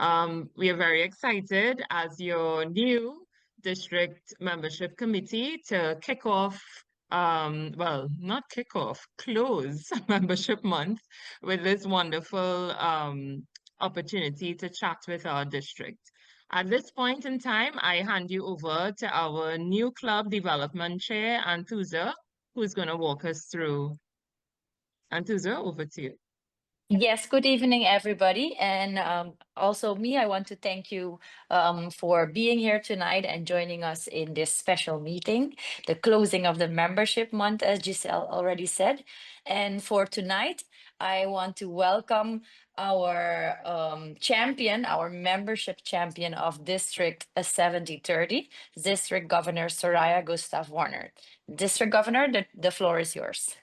We are very excited as your new district membership committee to kick off, well, not kick off, close membership month with this wonderful opportunity to chat with our district. At this point in time, I hand you over to our new club development chair, Anthusa, who's going to walk us through. Anthusa, over to you. Yes, good evening, everybody. And also me, I want to thank you for being here tonight and joining us in this special meeting, the closing of the membership month, as Giselle already said. And for tonight, I want to welcome our champion, our membership champion of District 7030, District Governor Soraya Gustav Warner. District Governor, the floor is yours.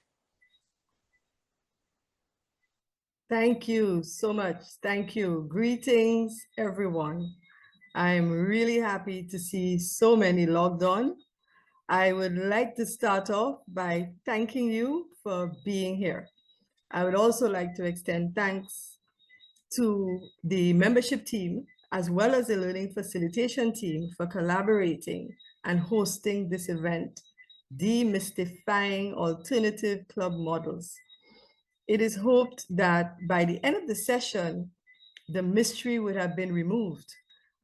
Thank you so much. Thank you. Greetings, everyone. I'm really happy to see so many logged on. I would like to start off by thanking you for being here. I would also like to extend thanks to the membership team, as well as the learning facilitation team, for collaborating and hosting this event, Demystifying Alternative Club Models. It is hoped that by the end of the session, the mystery would have been removed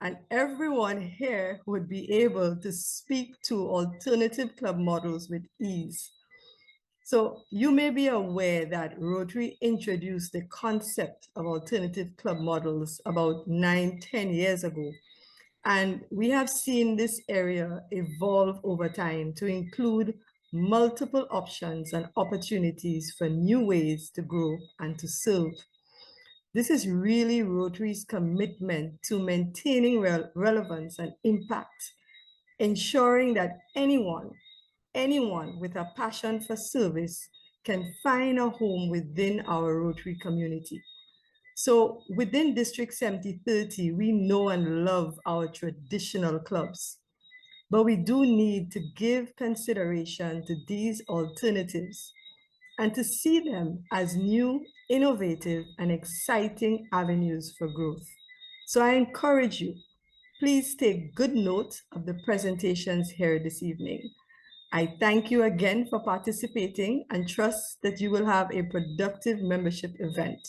and everyone here would be able to speak to alternative club models with ease. So you may be aware that Rotary introduced the concept of alternative club models about 9-10 years ago. And we have seen this area evolve over time to include multiple options and opportunities for new ways to grow and to serve. This is really Rotary's commitment to maintaining relevance and impact, ensuring that anyone with a passion for service can find a home within our Rotary community. So within District 7030, we know and love our traditional clubs, but we do need to give consideration to these alternatives and to see them as new, innovative, and exciting avenues for growth. So I encourage you, please take good note of the presentations here this evening. I thank you again for participating and trust that you will have a productive membership event.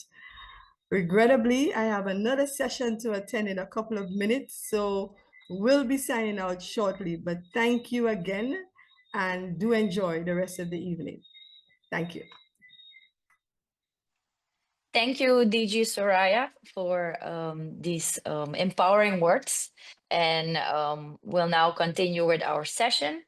Regrettably, I have another session to attend in a couple of minutes, so we'll be signing out shortly, but thank you again and do enjoy the rest of the evening. Thank you. Thank you, DG Soraya, for these empowering words. And we'll now continue with our session.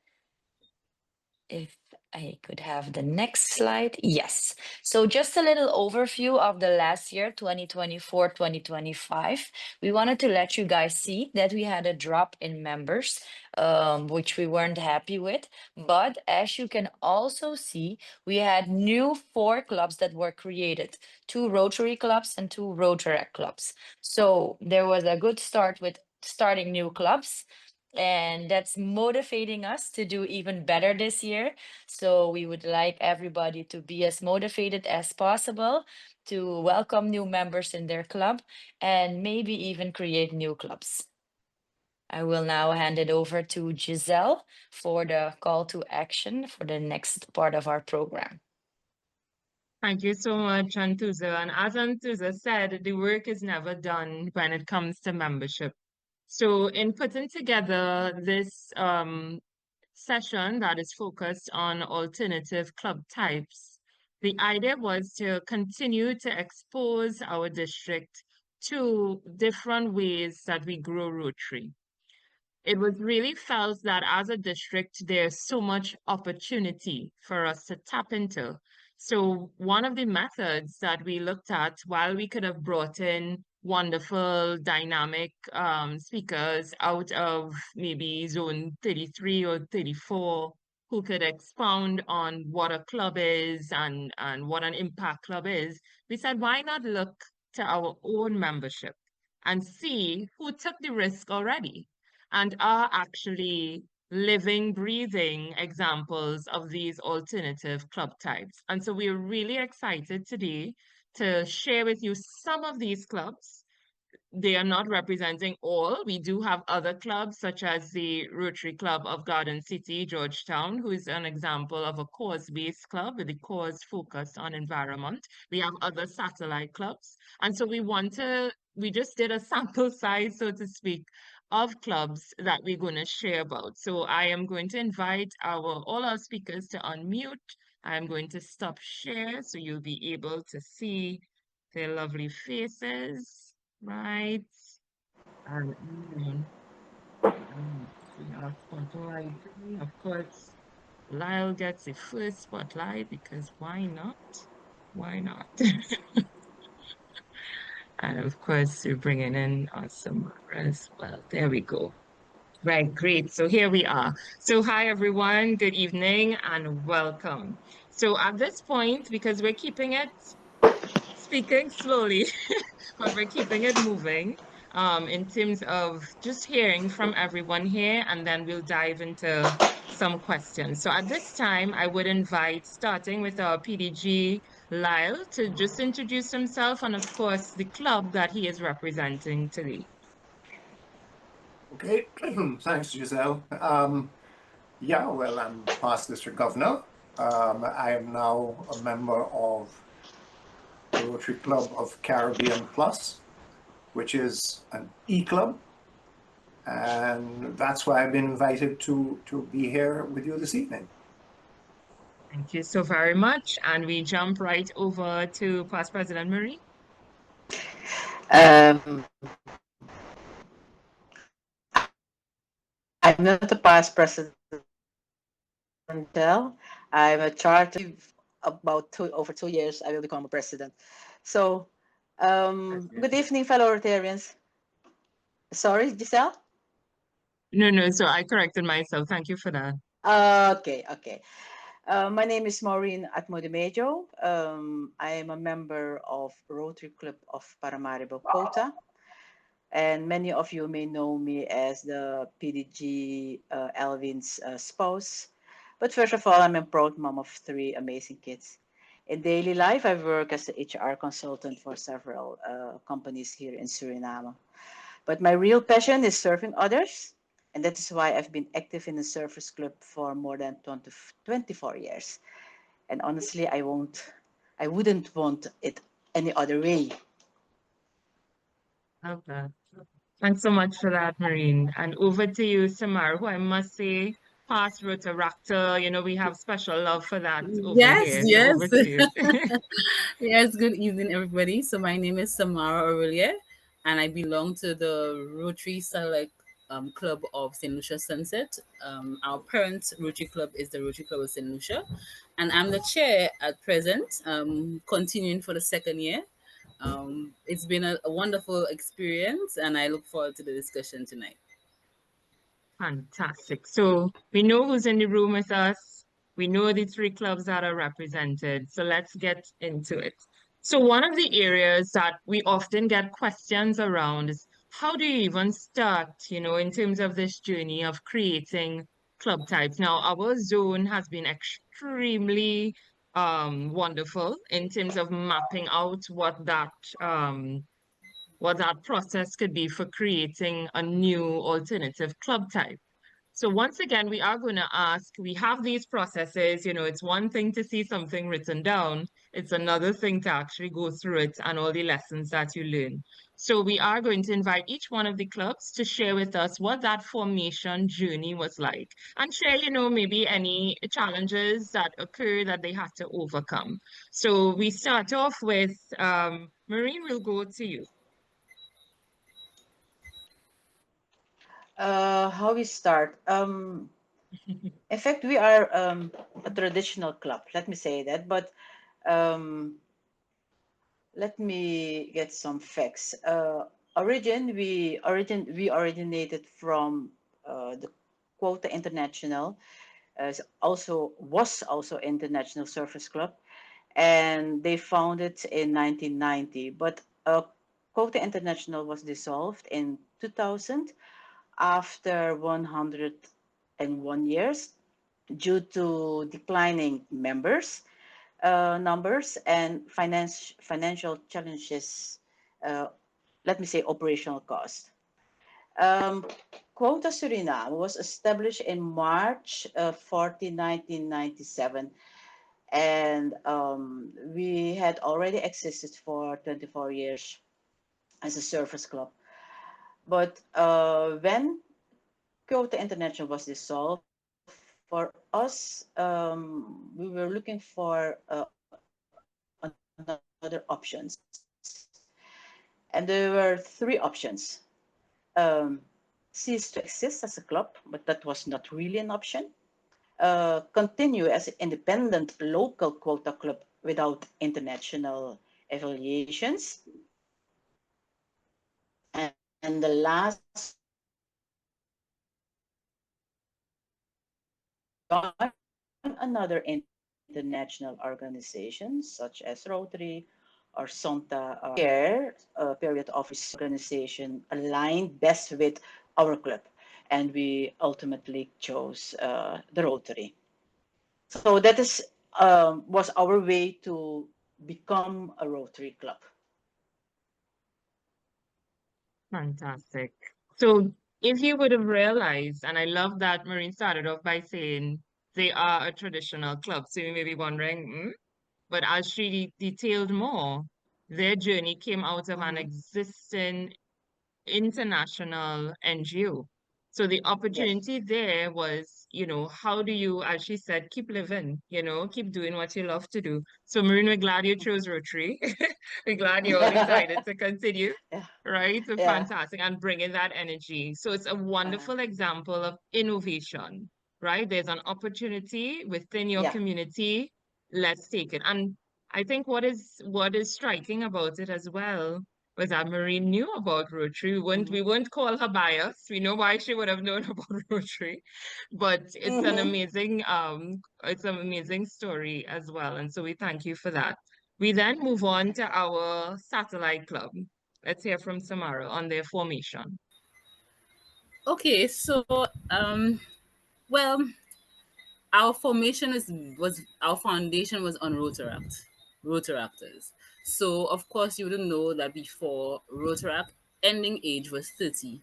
If I could have the next slide. Yes. So just a little overview of the last year, 2024-2025. We wanted to let you guys see that we had a drop in members, which we weren't happy with. But as you can also see, we had new 4 clubs that were created, 2 Rotary clubs and 2 Rotaract clubs. So there was a good start with starting new clubs. And that's motivating us to do even better this year. So we would like everybody to be as motivated as possible to welcome new members in their club and maybe even create new clubs. I will now hand it over to Giselle for the call to action for the next part of our program. Thank you so much, Anthusa. And as Anthusa said, the work is never done when it comes to membership. So in putting together this session that is focused on alternative club types, the idea was to continue to expose our district to different ways that we grow Rotary. It was really felt that as a district, there's so much opportunity for us to tap into. So one of the methods that we looked at, while we could have brought in wonderful dynamic speakers out of maybe zone 33 or 34 who could expound on what a club is and what an impact club is, we said, why not look to our own membership and see who took the risk already and are actually living, breathing examples of these alternative club types. And so we're really excited today to share with you some of these clubs. they are not representing all. We do have other clubs, such as the Rotary Club of Garden City, Georgetown, who is an example of a cause-based club with the cause focused on environment. We have other satellite clubs. And so we just did a sample size, so to speak, of clubs that we're going to share about. So I am going to invite all our speakers to unmute. I'm going to stop share so you'll be able to see their lovely faces, right? And see our spotlight. Of course, Lyle gets the first spotlight because why not? Why not? And of course, we're bringing in Samara as well. There we go. Right, great. So here we are. So hi everyone, good evening and welcome. So at this point, because we're keeping it speaking slowly, but we're keeping it moving in terms of just hearing from everyone here, and then we'll dive into some questions. So at this time, I would invite, starting with our PDG, Lyle, to just introduce himself and, of course, the club that he is representing today. Okay, thanks, Giselle. Yeah, well, I'm past district governor. I am now a member of the Rotary Club of Caribbean Plus, which is an e-club. And that's why I've been invited to be here with you this evening. Thank you so very much. And we jump right over to Past President Marie. Um, I'm not a past president. I'm a charter. About over 2 years, I will become a president. So, good evening, fellow Rotarians. Sorry, Giselle? No, so I corrected myself. Thank you for that. Okay. My name is Maureen Atmodemejo. I am a member of Rotary Club of Paramaribo Kota. And many of you may know me as the PDG Alvin's spouse. But first of all, I'm a proud mom of 3 amazing kids. In daily life, I work as an HR consultant for several companies here in Suriname. But my real passion is serving others. And that is why I've been active in the Surfers Club for more than 24 years. And honestly, I wouldn't want it any other way. Okay. Thanks so much for that, Marine. And over to you, Samar, who I must say, past Rotaractor, we have special love for that over here. So over to you. Yes, good evening, everybody. So my name is Samara Aurelia, and I belong to the Rotary Select Club of St. Lucia Sunset. Our parent Rotary Club is the Rotary Club of St. Lucia, and I'm the chair at present, continuing for the second year. It's been a wonderful experience, and I look forward to the discussion tonight. Fantastic. So we know who's in the room with us. We know the 3 clubs that are represented. So let's get into it. So one of the areas that we often get questions around is how do you even start, in terms of this journey of creating club types? Now, our zone has been extremely wonderful in terms of mapping out what that process could be for creating a new alternative club type. So once again, we are going to ask, we have these processes, it's one thing to see something written down, it's another thing to actually go through it and all the lessons that you learn. So we are going to invite each one of the clubs to share with us what that formation journey was like and share, maybe any challenges that occurred that they had to overcome. So we start off with, Maureen, we'll go to you. How we start? In fact, we are a traditional club. Let me say that, but um, let me get some facts. We originated from the Quota International, was also International Surfers Club, and they founded in 1990. But Quota International was dissolved in 2000 after 101 years due to declining members numbers and financial challenges let me say, operational cost. Quota Suriname was established in March 14, 1997, and we had already existed for 24 years as a service club. But when Quota International was dissolved, for us, we were looking for another options. And there were three options. Cease to exist as a club, but that was not really an option. Continue as an independent local quota club without international affiliations. And the last join another international organization such as Rotary or SONTA, where a period of organization aligned best with our club. And we ultimately chose the Rotary. So that is was our way to become a Rotary club. Fantastic. So if you would have realized, and I love that Maureen started off by saying they are a traditional club. So you may be wondering, but as she detailed more, their journey came out of an Mm-hmm. existing international NGO. So the Yes. opportunity there was, how do you, as she said, keep living, keep doing what you love to do. So Maureen, we're glad you chose Rotary. We're glad you all decided to continue, Yeah. right? So Yeah. fantastic and bringing that energy. So it's a Uh, wonderful example of innovation, right? There's an opportunity within your yeah. community. Let's take it. And I think what is striking about it as well was that Marie knew about Rotary. Mm-hmm. We wouldn't call her biased. We know why she would have known about Rotary, but Mm-hmm. it's an amazing story as well. And so we thank you for that. We then move on to our satellite club. Let's hear from Samara on their formation. Okay, so well, our formation was our foundation was on Rotaractors. So of course you wouldn't know that before Rotaract ending age was 30.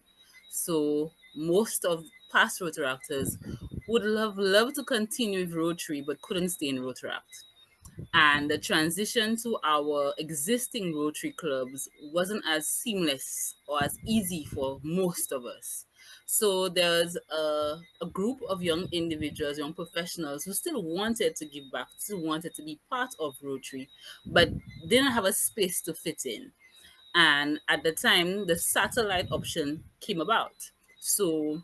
So most of past Rotaractors would love to continue with Rotary but couldn't stay in Rotaract. And the transition to our existing Rotary clubs wasn't as seamless or as easy for most of us. So there's a group of young individuals, young professionals who still wanted to give back, still wanted to be part of Rotary, but didn't have a space to fit in. And at the time, the satellite option came about. So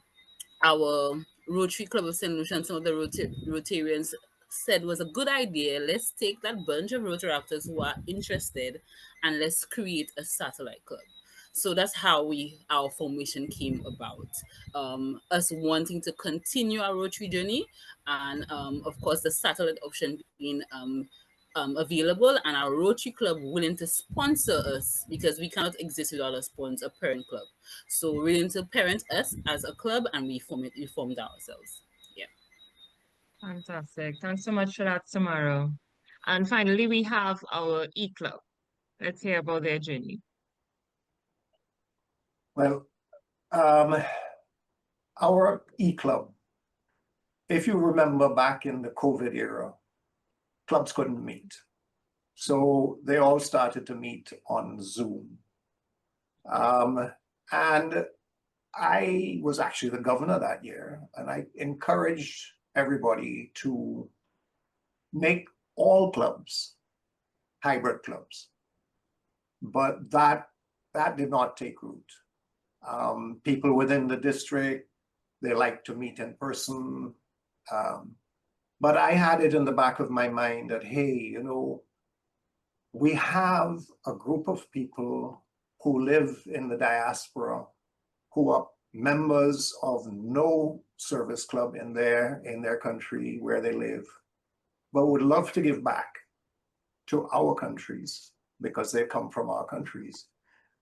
our Rotary Club of St. Lucia and some of the Rotarians said was a good idea. Let's take that bunch of Rotaractors who are interested and let's create a satellite club. So that's how our formation came about. Us wanting to continue our Rotary journey, and of course the satellite option being available, and our Rotary Club willing to sponsor us because we cannot exist without a sponsor, a parent club. So willing to parent us as a club, and we formed ourselves. Yeah. Fantastic. Thanks so much for that, Samara. And finally, we have our e-club. Let's hear about their journey. Well, um, our e-club, if you remember back in the COVID era, clubs couldn't meet. So they all started to meet on Zoom. And I was actually the governor that year, and I encouraged everybody to make all clubs hybrid clubs. But that did not take root. People within the district, they like to meet in person. But I had it in the back of my mind that, hey, we have a group of people who live in the diaspora who are members of no service club in their country where they live, but would love to give back to our countries because they come from our countries.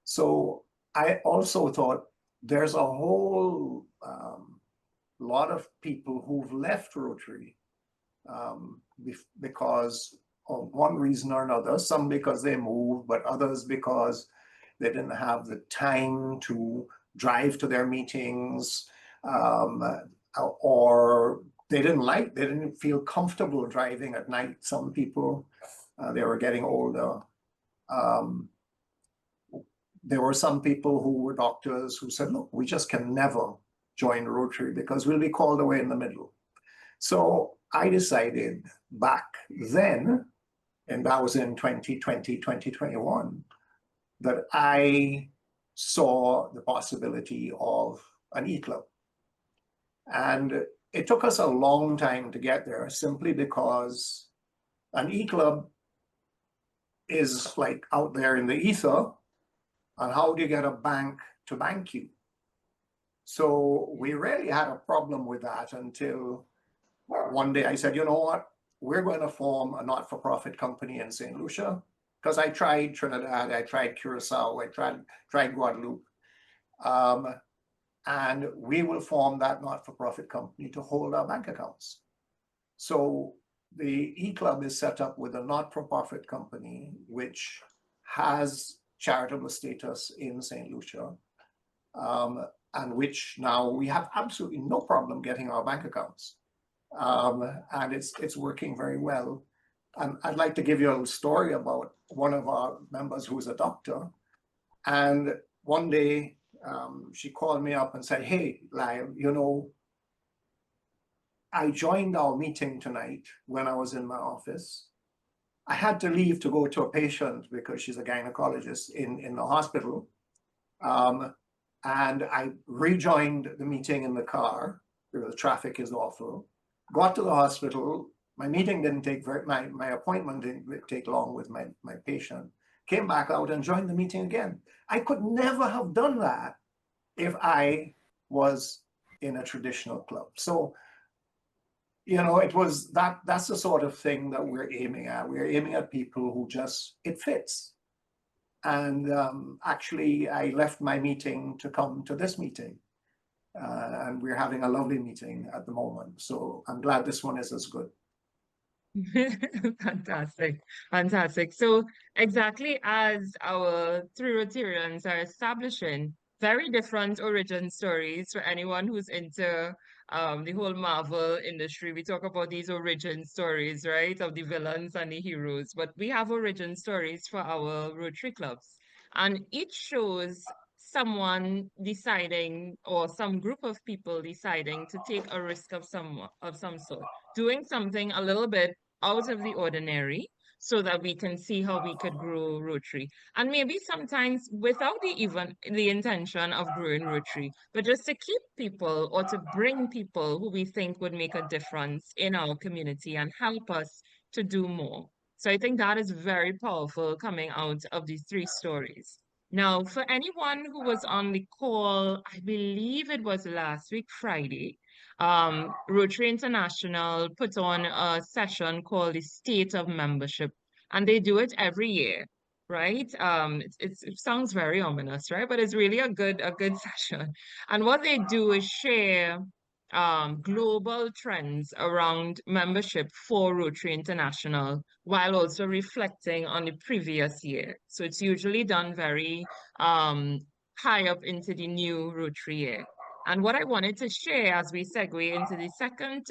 So I also thought there's a whole lot of people who've left Rotary because of one reason or another, some because they moved, but others because They didn't have the time to drive to their meetings, or they didn't feel comfortable driving at night. Some people, they were getting older. There were some people who were doctors who said, look, we just can never join Rotary because we'll be called away in the middle. So I decided back then, and that was in 2020, 2021, that I saw the possibility of an e-club. And it took us a long time to get there simply because an e-club is like out there in the ether, and how do you get a bank to bank you? So we really had a problem with that until one day I said, you know what, we're going to form a not-for-profit company in St. Lucia, because I tried Trinidad, I tried Curacao, I tried Guadeloupe. And we will form that not-for-profit company to hold our bank accounts. So the e-club is set up with a not-for-profit company which has charitable status in St. Lucia, and which now we have absolutely no problem getting our bank accounts. And it's working very well. And I'd like to give you a little story about one of our members who's a doctor. And one day she called me up and said, hey, Lyle, you know, I joined our meeting tonight when I was in my office. I had to leave to go to a patient because she's a gynecologist in the hospital. And I rejoined the meeting in the car because traffic is awful. Got to the hospital. My meeting didn't take my appointment didn't take long with my patient. Came back out and joined the meeting again. I could never have done that if I was in a traditional club. So, you know, that's the sort of thing that we're aiming at. We're aiming at people who just, it fits. And actually, I left my meeting to come to this meeting. And we're having a lovely meeting at the moment. So I'm glad this one is as good. Fantastic, fantastic. So exactly as our three Rotarians are establishing very different origin stories for anyone who's into the whole Marvel industry. We talk about these origin stories, right, of the villains and the heroes, but we have origin stories for our Rotary clubs, and each shows someone deciding or some group of people deciding to take a risk of some sort, doing something a little bit out of the ordinary so that we can see how we could grow Rotary. And maybe sometimes without the intention of growing Rotary, but just to keep people or to bring people who we think would make a difference in our community and help us to do more. So I think that is very powerful coming out of these three stories. Now, for anyone who was on the call, I believe it was last week, Friday, Rotary International put on a session called the State of Membership, and they do it every year, right? It sounds very ominous, right? But it's really a good session. And what they do is share global trends around membership for Rotary International while also reflecting on the previous year. So it's usually done very high up into the new Rotary year. And what I wanted to share as we segue into the second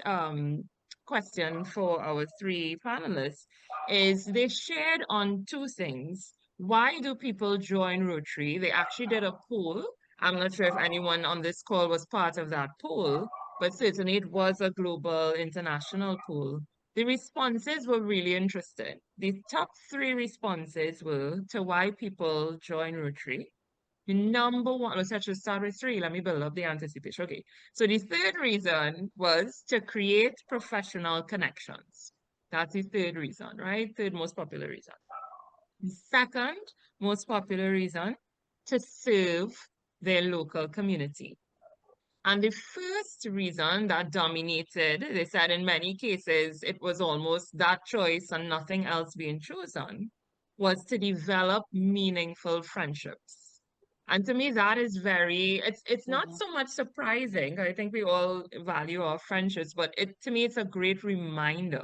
question for our three panelists is they shared on two things. Why do people join Rotary? They actually did a poll. I'm not sure if anyone on this call was part of that poll, but certainly it was a global international poll. The responses were really interesting. The top three responses were to why people join Rotary. The number one, let's actually start with three. Let me build up the anticipation. Okay. So the third reason was to create professional connections. That's the third reason, right? Third most popular reason. The second most popular reason, to serve their local community. And the first reason that dominated, they said in many cases, it was almost that choice and nothing else being chosen, was to develop meaningful friendships. And to me, that is it's not so much surprising. I think we all value our friendships, but to me, it's a great reminder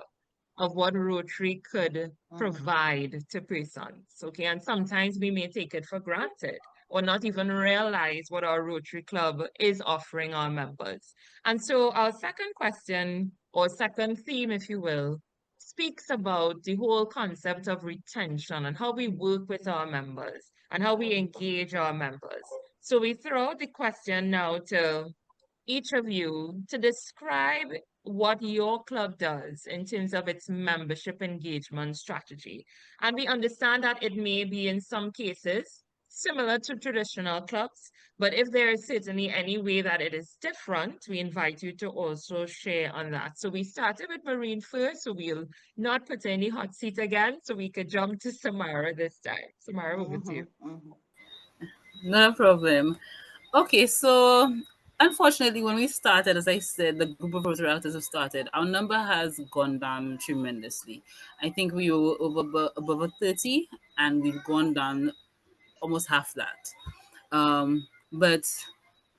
of what Rotary could provide to persons. Okay, and sometimes we may take it for granted or not even realize what our Rotary Club is offering our members. And so our second question, or second theme, if you will, speaks about the whole concept of retention and how we work with our members and how we engage our members. So we throw the question now to each of you to describe what your club does in terms of its membership engagement strategy. And we understand that it may be in some cases similar to traditional clubs, but if there is certainly any way that it is different, we invite you to also share on that. So we started with Marine first, so we'll not put any hot seat again, so we could jump to Samara this time. Samara, over to you. No problem. Okay, so unfortunately, when we started, as I said, the group of Rotary actors who started, our number has gone down tremendously. I think we were above 30, and we've gone down almost half that. But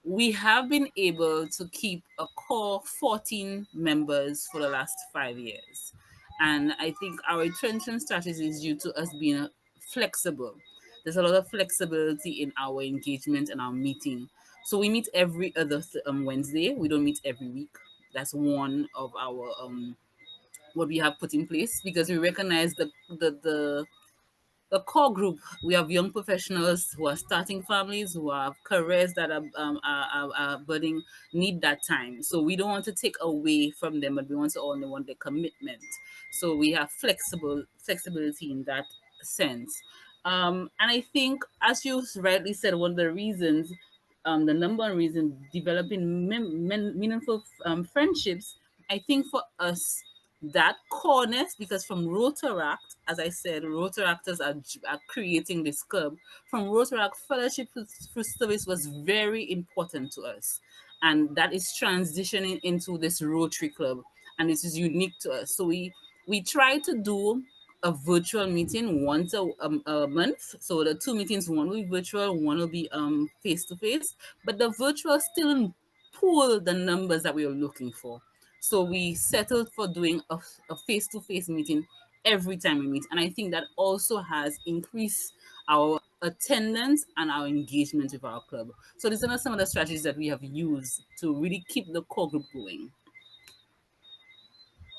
we have been able to keep a core 14 members for the last 5 years. And I think our retention strategy is due to us being flexible. There's a lot of flexibility in our engagement and our meeting. So we meet every other Wednesday. We don't meet every week. That's one of our what we have put in place because we recognize the core group. We have young professionals who are starting families, who have careers that are budding, need that time. So we don't want to take away from them, but we want to only want the commitment. So we have flexibility in that sense. And I think, as you rightly said, one of the reasons, the number one reason, developing meaningful friendships, I think for us, that coreness, because from Rotaract, as I said, Rotaractors are creating this club. From Rotaract, fellowship through service was very important to us. And that is transitioning into this Rotary Club. And this is unique to us. So we try to do a virtual meeting once a month. So the two meetings, one will be virtual, one will be face to face. But the virtual still pull the numbers that we are looking for. So we settled for doing a face-to-face meeting every time we meet. And I think that also has increased our attendance and our engagement with our club. So these are some of the strategies that we have used to really keep the core group going.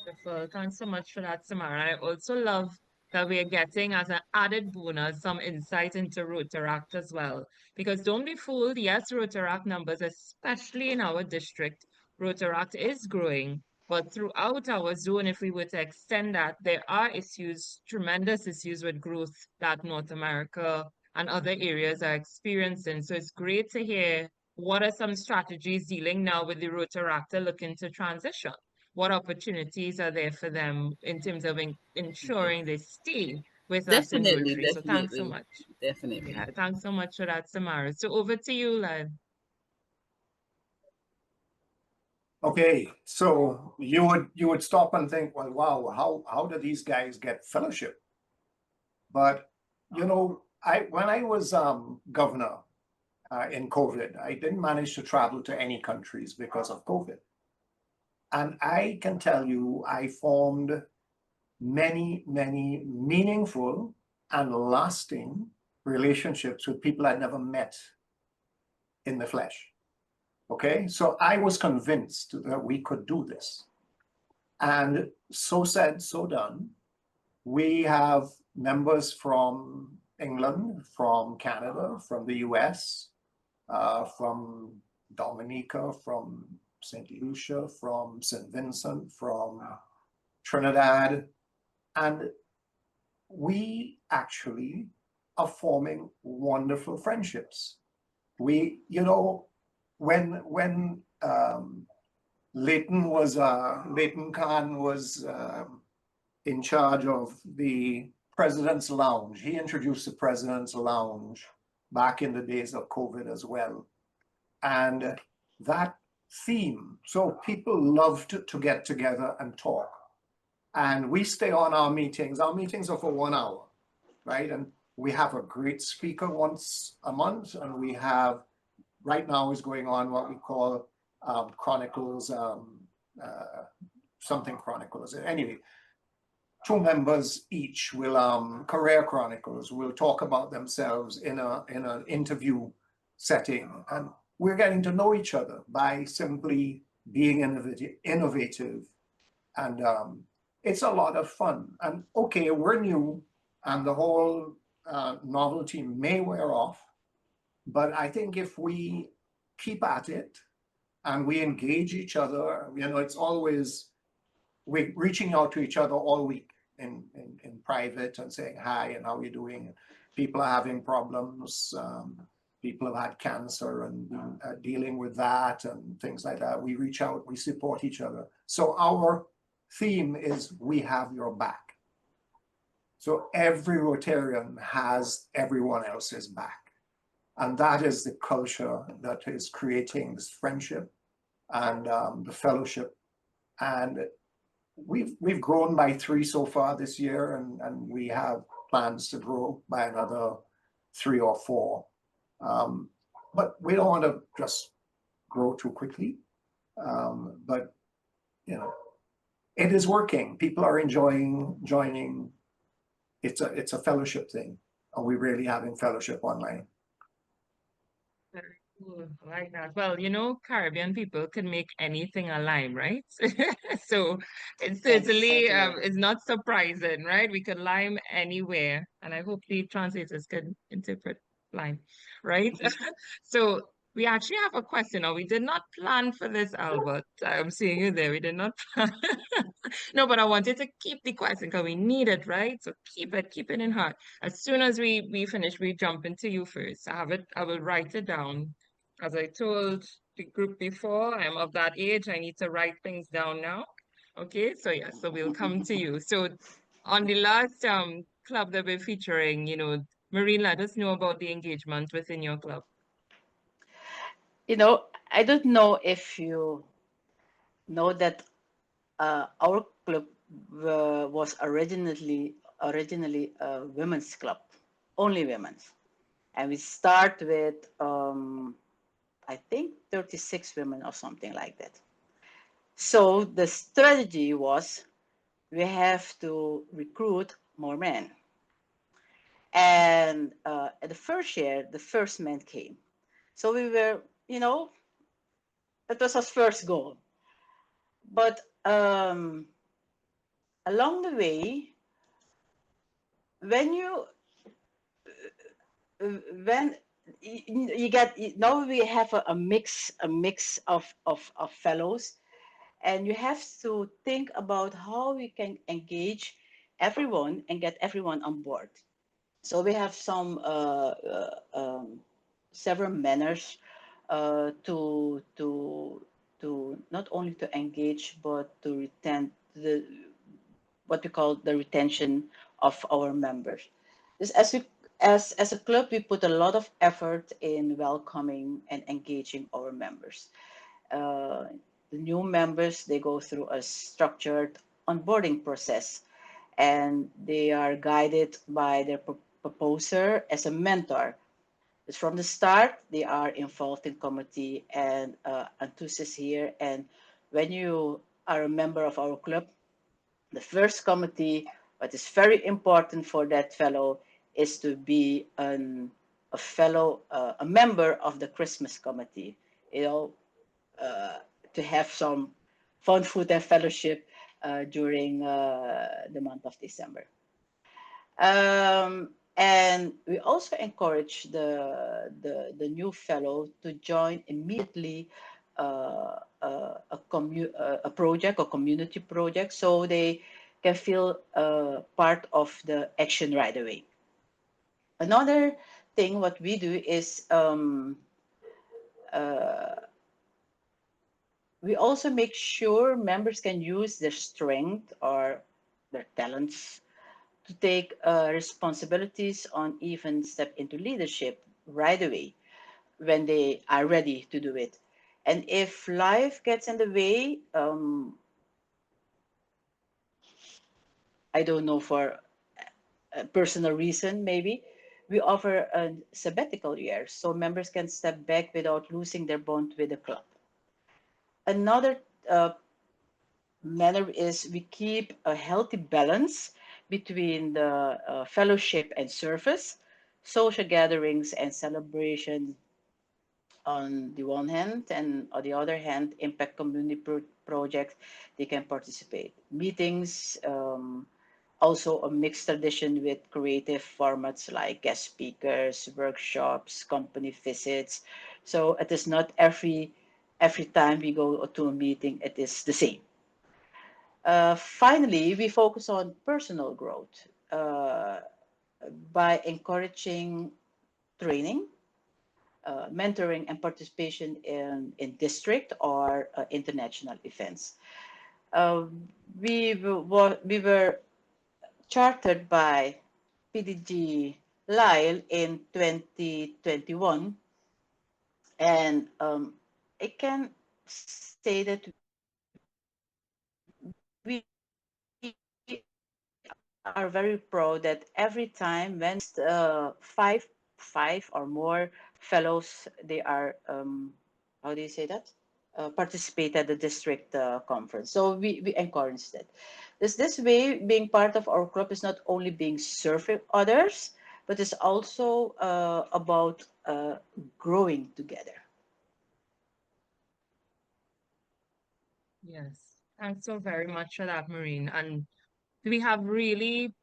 Wonderful. Thanks so much for that, Samara. I also love that we are getting as an added bonus some insight into Rotaract as well. Because don't be fooled, yes, Rotaract numbers, especially in our district, Rotaract is growing. But throughout our zone, if we were to extend that, there are issues, tremendous issues with growth that North America and other areas are experiencing. So it's great to hear what are some strategies dealing now with the Rotaractor looking to transition. What opportunities are there for them in terms of ensuring they stay with us in Definitely, Rotary? So thanks so definitely, much. definitely. Yeah, thanks so much for that, Samara. So over to you, Len. Okay, so you would stop and think, well, wow, how do these guys get fellowship? But you know, when I was governor in COVID, I didn't manage to travel to any countries because of COVID. And I can tell you, I formed many, many meaningful and lasting relationships with people I'd never met in the flesh. Okay, so I was convinced that we could do this. And so said, so done. We have members from England, from Canada, from the US, from Dominica, from St. Lucia, from St. Vincent, from Trinidad. And we actually are forming wonderful friendships. We, you know, when Leighton Khan was in charge of the President's Lounge. He introduced the President's Lounge back in the days of COVID as well. And that theme, so people love to get together and talk. And we stay on our meetings. Our meetings are for 1 hour, right? And we have a great speaker once a month. And we have, right now is going on what we call Chronicles, something Chronicles. Anyway, two members each will career chronicles, will talk about themselves in an interview setting, and we're getting to know each other by simply being innovative, and it's a lot of fun. And okay, we're new, and the whole novelty may wear off, but I think if we keep at it and we engage each other, it's always we're reaching out to each other all week in private and saying hi and how are you doing. People are having problems. People have had cancer and dealing with that and things like that. We reach out, we support each other. So our theme is we have your back. So every Rotarian has everyone else's back. And that is the culture that is creating this friendship and the fellowship. And we've grown by 3 so far this year, and we have plans to grow by another 3 or 4. But we don't want to just grow too quickly. But it is working. People are enjoying joining. It's a fellowship thing, and we're really having fellowship online. Very cool. I like that. Well, Caribbean people can make anything a lime, right? So it's certainly Exactly. it's not surprising, right? We could lime anywhere, and I hope the translators can interpret lime, right? So we actually have a question. Now, we did not plan for this, Albert. I'm seeing you there. We did not plan. No, but I wanted to keep the question because we need it, right? So keep it in heart. As soon as we finish, we jump into you first. I have it, I will write it down. As I told the group before, I am of that age. I need to write things down now. Okay, so yeah, so we'll come to you. So on the last club that we're featuring, Maureen, let us know about the engagement within your club. I don't know if you know that our club was originally a women's club, only women's, and we start with I think 36 women or something like that. So the strategy was we have to recruit more men. And at the first year, the first man came. So we were, that was our first goal. But along the way, when you when you get now we have a mix of fellows, and you have to think about how we can engage everyone and get everyone on board. So we have several manners to not only to engage but to retain what we call the retention of our members. This, as a club, we put a lot of effort in welcoming and engaging our members. The new members, they go through a structured onboarding process, and they are guided by their proposer as a mentor. It's from the start, they are involved in committee and enthusiasts here. And when you are a member of our club, the first committee, what is very important for that fellow is to be a fellow, a member of the Christmas committee, to have some fun food and fellowship during the month of December. And we also encourage the new fellow to join immediately a project or community project, so they can feel part of the action right away. Another thing what we do is we also make sure members can use their strength or their talents to take responsibilities on, even step into leadership right away when they are ready to do it. And if life gets in the way, I don't know, for a personal reason maybe, we offer a sabbatical year so members can step back without losing their bond with the club. Another manner is we keep a healthy balance between the fellowship and service, social gatherings and celebration on the one hand, and on the other hand, impact community projects they can participate. Meetings, also a mixed tradition with creative formats like guest speakers, workshops, company visits. So it is not every time we go to a meeting, it is the same. Finally, we focus on personal growth by encouraging training, mentoring, and participation in district or international events. Uh, we were chartered by PDG Lyle in 2021, and I can say that we are very proud that every time when five or more fellows, they are how do you say that? Participate at the district conference. So we encourage that. This way, being part of our club is not only being serving others, but it's also about growing together. Yes. Thanks so very much for that, Maureen. And we have really,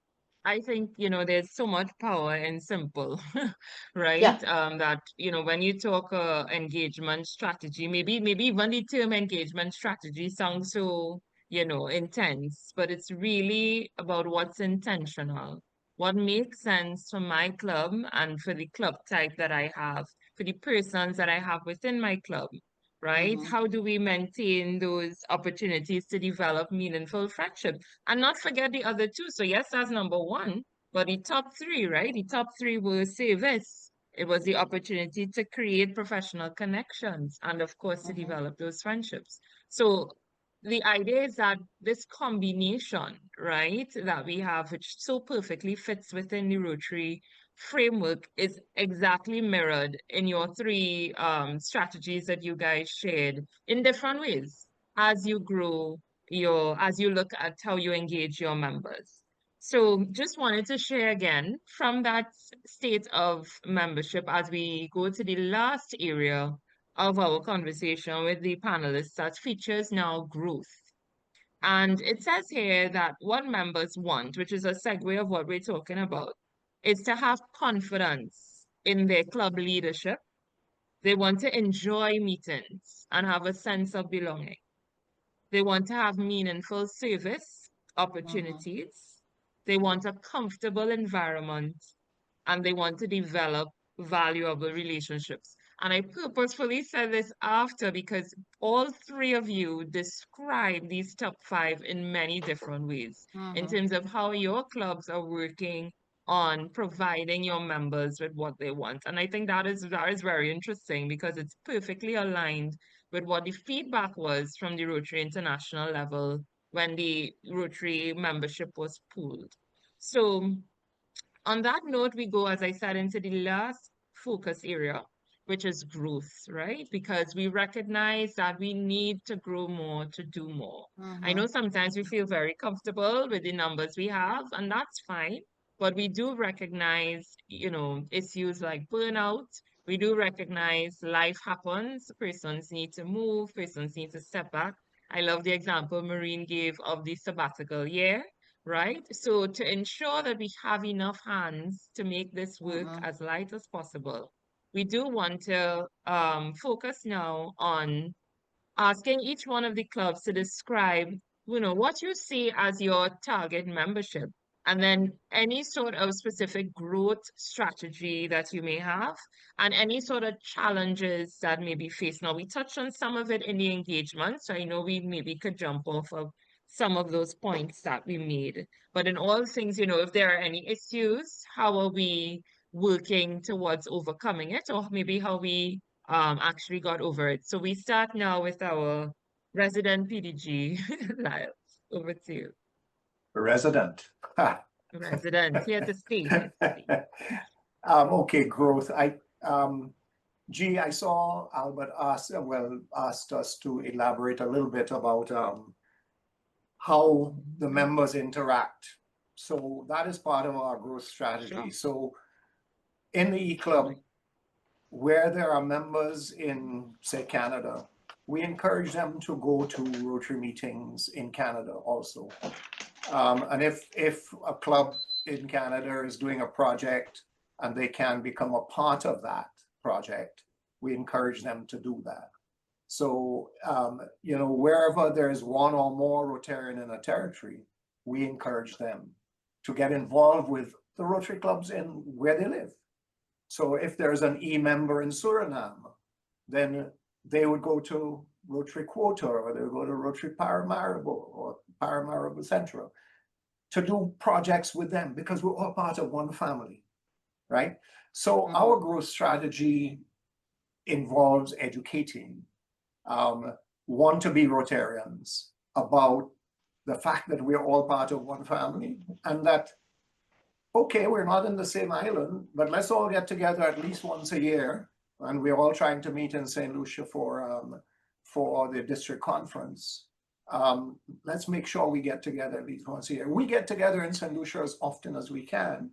I think, there's so much power in simple, Yeah. right? That, when you talk engagement strategy, maybe even the term engagement strategy sounds so, intense, but it's really about what's intentional, what makes sense for my club and for the club type that I have, for the persons that I have within my club, right? Mm-hmm. How do we maintain those opportunities to develop meaningful friendship? And not forget the other two. So yes, that's number one, but the top three, right? The top three were service. It was the opportunity to create professional connections and of course to Mm-hmm. develop those friendships. So the idea is that this combination, right, that we have, which so perfectly fits within the Rotary framework, is exactly mirrored in your three strategies that you guys shared in different ways as you grow as you look at how you engage your members. So just wanted to share again from that state of membership as we go to the last area of our conversation with the panelists that features now growth. And it says here that what members want, which is a segue of what we're talking about, is to have confidence in their club leadership. They want to enjoy meetings and have a sense of belonging. They want to have meaningful service Mm-hmm. opportunities. They want a comfortable environment and they want to develop valuable relationships. And I purposefully said this after because all three of you describe these top five in many different ways in Mm-hmm. terms of how your clubs are working on providing your members with what they want. And I think that is very interesting because it's perfectly aligned with what the feedback was from the Rotary International level when the Rotary membership was pooled. So on that note, we go, as I said, into the last focus area, which is growth, right? Because we recognize that we need to grow more to do more. I Mm-hmm. know sometimes we feel very comfortable with the numbers we have, and that's fine. But we do recognize, issues like burnout. We do recognize life happens. Persons need to move. Persons need to step back. I love the example Maureen gave of the sabbatical year, right? So to ensure that we have enough hands to make this work Mm-hmm. as light as possible, we do want to focus now on asking each one of the clubs to describe, what you see as your target membership, and then any sort of specific growth strategy that you may have, and any sort of challenges that may be faced. Now, we touched on some of it in the engagement, so I know we maybe could jump off of some of those points that we made. But in all things, if there are any issues, how are we working towards overcoming it, or maybe how we actually got over it. So we start now with our resident PDG, Lyle. Over to you. Resident. Ha. Resident, here to stay, here to stay. Okay, growth. I saw Albert asked us to elaborate a little bit about how the members interact. So that is part of our growth strategy. Sure. So in the e-club, where there are members in, say, Canada, we encourage them to go to Rotary meetings in Canada also. And if a club in Canada is doing a project and they can become a part of that project, we encourage them to do that. So, you know, wherever there's one or more Rotarian in a territory, we encourage them to get involved with the Rotary clubs in where they live. So if there's an E member in Suriname, then they would go to Rotary Quota, or they would go to Rotary Paramaribo or Paramaribo Central to do projects with them, because we're all part of one family, right? So our growth strategy involves educating want-to-be Rotarians about the fact that we're all part of one family, and that, okay, we're not in the same island, but let's all get together at least once a year, and we're all trying to meet in St. Lucia for the district conference. Let's make sure we get together at least once a year. We get together in St. Lucia as often as we can,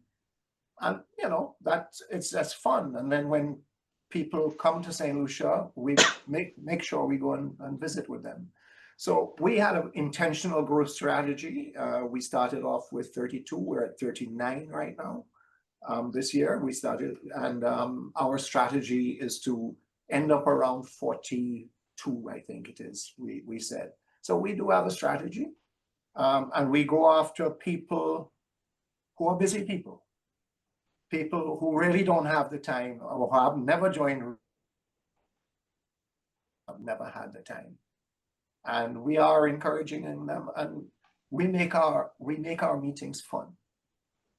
and you know, that's fun. And then when people come to St. Lucia, we make sure we go and visit with them. So we had an intentional growth strategy. We started off with 32, we're at 39 right now. This year we started, and our strategy is to end up around 42, I think it is, we said. So we do have a strategy, and we go after people who are busy people who really don't have the time, or have never joined, have never had the time. And we are encouraging them, and we make our meetings fun.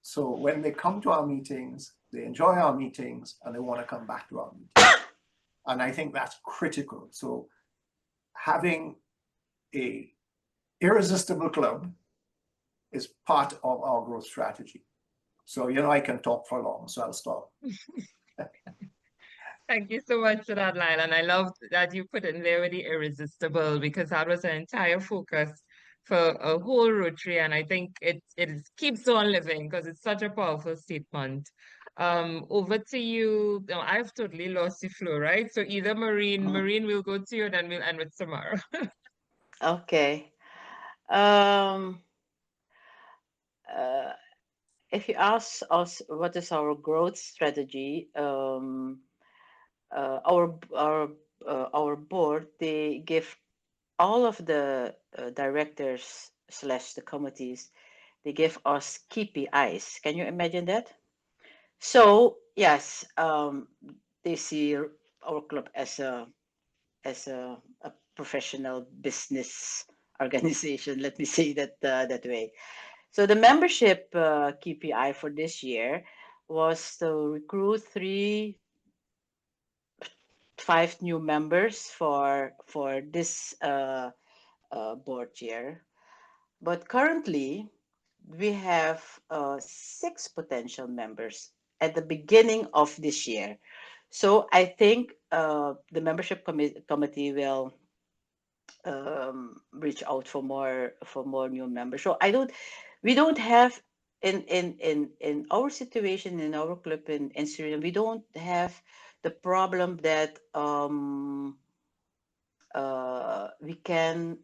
So when they come to our meetings, they enjoy our meetings, and they want to come back to our meetings. And I think that's critical. So having a irresistible club is part of our growth strategy. So, you know, I can talk for long, so I'll stop. Thank you so much for that, Lyle. And I love that you put in there with the irresistible, because that was an entire focus for a whole Rotary. And I think it keeps on living, because it's such a powerful statement. Over to you. No, I've totally lost the flow, right? So either Maureen will go to you, and then we'll end with Samara. Okay. If you ask us what is our growth strategy, our board, they give all of the directors slash the committees, they give us KPIs. Can you imagine that? So yes, they see our club as a professional business organization. Let me say that that way. So the membership KPI for this year was to recruit 5 new members for this board year. But currently, we have 6 potential members at the beginning of this year. So I think the membership committee will reach out for more new members. So we don't have in our situation in our club in Suriname, we don't have the problem that we can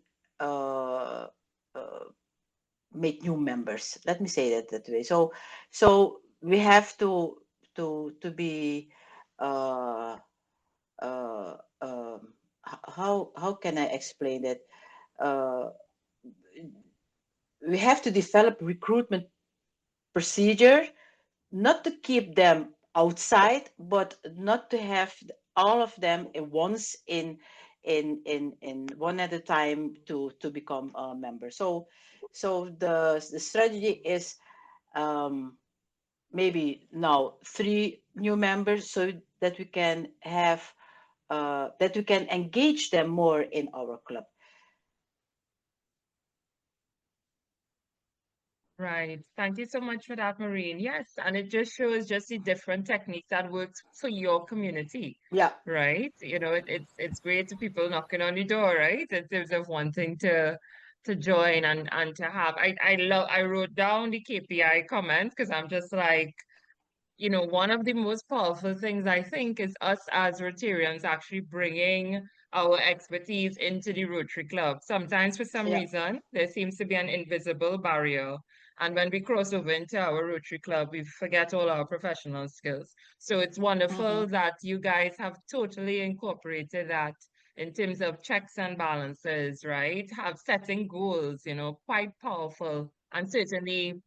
make new members. Let me say that way. So we have to be uh, uh, how can I explain it? Uh, we have to develop recruitment procedure, not to keep them outside, but not to have all of them at once in one at a time to become a member. So the strategy is maybe now 3 new members, so that we can have that we can engage them more in our club. Right. Thank you so much for that, Maureen. Yes, and it just shows just the different techniques that works for your community. Yeah. Right. You know, it's great to people knocking on your door, right? In terms of wanting to join and to have. I wrote down the KPI comments because I'm just like, one of the most powerful things I think is us as Rotarians actually bringing our expertise into the Rotary Club. Sometimes, for some Yeah. reason, there seems to be an invisible barrier. And when we cross over into our Rotary Club, we forget all our professional skills. So it's wonderful that you guys have totally incorporated that in terms of checks and balances, right? Have setting goals, quite powerful. And certainly,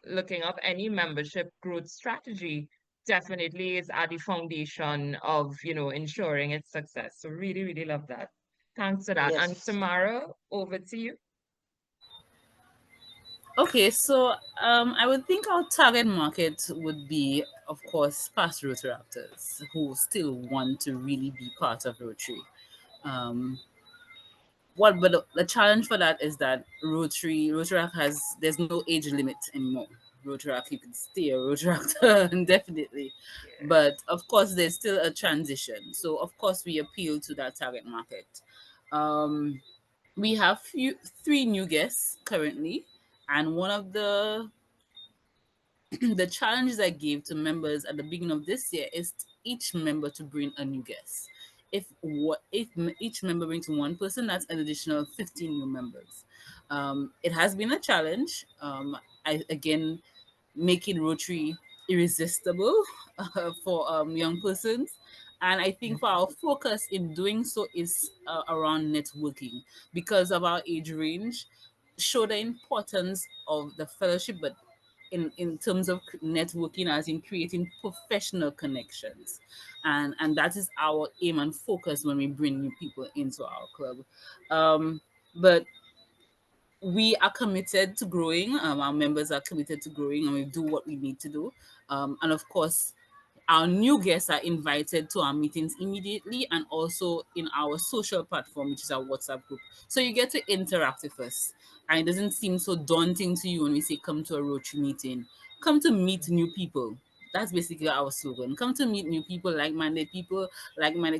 looking up any membership growth strategy definitely is at the foundation of, ensuring its success. So really, really love that. Thanks for that. And Yes. Tamara, over to you. Okay, so I would think our target market would be, of course, past Rotaractors who still want to really be part of Rotary. Um, but the challenge for that is that Rotaract there's no age limit anymore. Rotaract, you can stay a Rotaractor indefinitely, Yeah. but of course there's still a transition. So of course we appeal to that target market. Um, we have three new guests currently, and one of the the challenges I gave to members at the beginning of this year is each member to bring a new guest. If each member brings one person, that's an additional 15 new members. It has been a challenge. I again making Rotary irresistible for young persons. And I think for our focus in doing so is around networking because of our age range, show the importance of the fellowship, but in terms of networking, as in creating professional connections, and that is our aim and focus when we bring new people into our club. But we are committed to growing. Our members are committed to growing, and we do what we need to do. And of course, our new guests are invited to our meetings immediately and also in our social platform, which is our WhatsApp group. So you get to interact with us. And it doesn't seem so daunting to you when we say come to a Rotary meeting. Come to meet new people. That's basically our slogan. Come to meet new people, like-minded,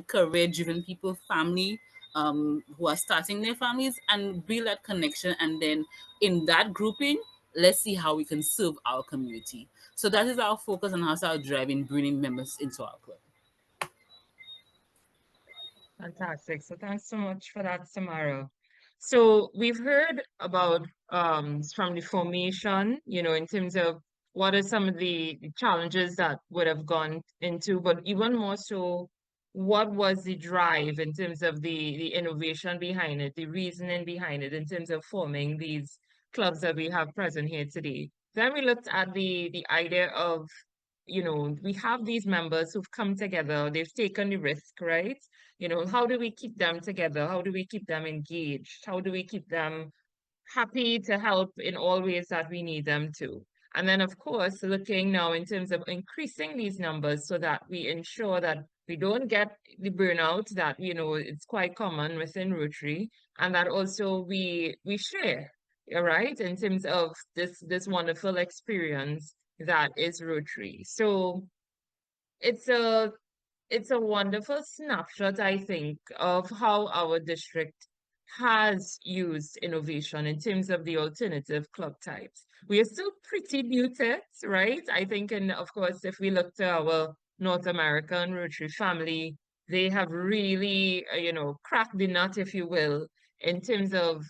career-driven people, family, who are starting their families, and build that connection. And then in that grouping, let's see how we can serve our community. So that is our focus and how's our drive in bringing members into our club. Fantastic. So thanks so much for that, Samara. So we've heard about from the formation, in terms of what are some of the challenges that would have gone into, but even more so, what was the drive in terms of the innovation behind it, the reasoning behind it, in terms of forming these clubs that we have present here today. Then we looked at the idea of, we have these members who've come together, they've taken the risk, right? How do we keep them together? How do we keep them engaged? How do we keep them happy to help in all ways that we need them to? And then, of course, looking now in terms of increasing these numbers so that we ensure that we don't get the burnout that, it's quite common within Rotary, and that also we share, all right, in terms of this wonderful experience that is Rotary. So it's a it's a wonderful snapshot, I think, of how our district has used innovation in terms of the alternative club types. We are still pretty muted, right? I think, and of course, if we look to our North American Rotary family, they have really, cracked the nut, if you will, in terms of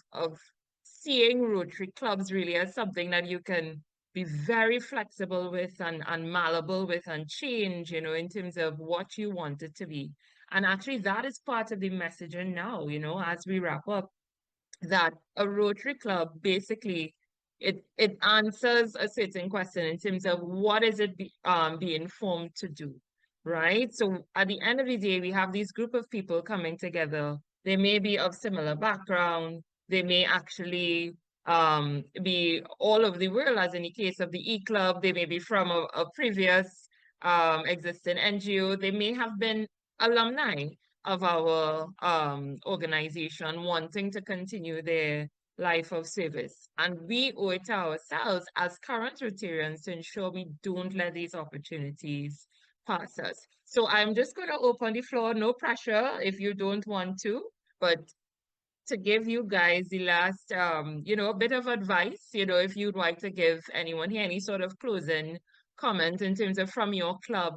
seeing Rotary clubs really as something that you can be very flexible with and malleable with and change, in terms of what you want it to be. And actually, that is part of the messaging now, as we wrap up, that a Rotary Club basically it answers a certain question in terms of what is it being formed to do, right? So at the end of the day, we have these group of people coming together. They may be of similar background. They may actually be all over the world, as in the case of the E-Club. They may be from a previous existing NGO. They may have been alumni of our organization wanting to continue their life of service. And we owe it to ourselves as current Rotarians to ensure we don't let these opportunities pass us. So I'm just going to open the floor, no pressure if you don't want to, but to give you guys the last, a bit of advice, if you'd like to give anyone here any sort of closing comment in terms of from your club,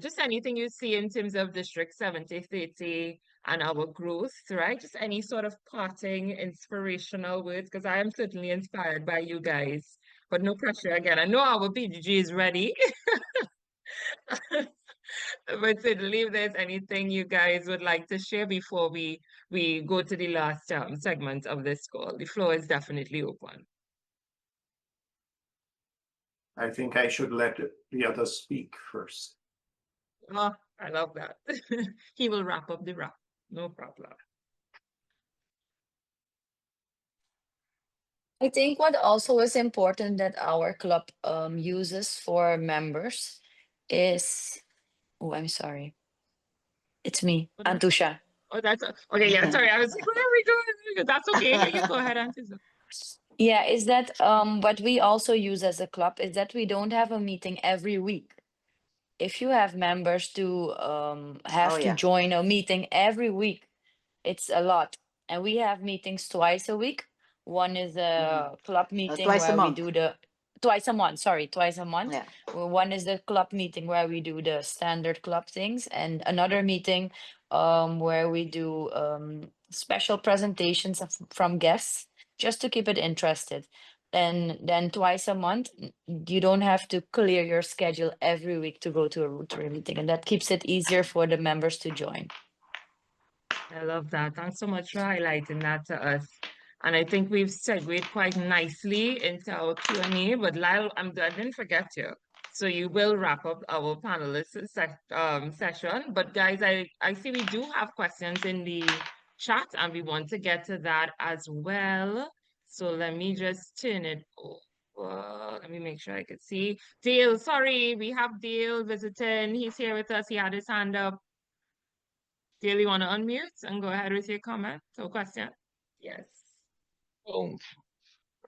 just anything you see in terms of District 7030 and our growth, right? Just any sort of parting inspirational words, because I am certainly inspired by you guys, but no pressure again. I know our PGG is ready. But certainly, if there's anything you guys would like to share before we go to the last segment of this call, the floor is definitely open. I think I should let the others speak first. Oh, I love that. He will wrap up the wrap. No problem. I think what also is important that our club uses for members is, oh, I'm sorry. It's me, Oh, that's Antusha. oh, that's okay. Yeah, sorry. I was like, where are we going? That's okay. You go ahead, Auntie. Yeah, is that what we also use as a club is that we don't have a meeting every week. If you have members to have Oh, to yeah. join a meeting every week, it's a lot. And we have meetings twice a week. One is a club meeting Twice a where we month. do the twice a month, sorry, twice a month. Yeah. Well, one is the club meeting where we do the standard club things, and another meeting where we do special presentations from guests just to keep it interested. Then twice a month, you don't have to clear your schedule every week to go to a Rotary meeting, and that keeps it easier for the members to join. I love that. Thanks so much for highlighting that to us. And I think we've segued quite nicely into our Q&A, but Lyle, I didn't forget you. So you will wrap up our panelist session. But guys, I see we do have questions in the chat and we want to get to that as well. So let me just turn it over. Let me make sure I can see. Dale, sorry, we have Dale visiting. He's here with us. He had his hand up. Dale, you want to unmute and go ahead with your comment or question? Yes. Oh,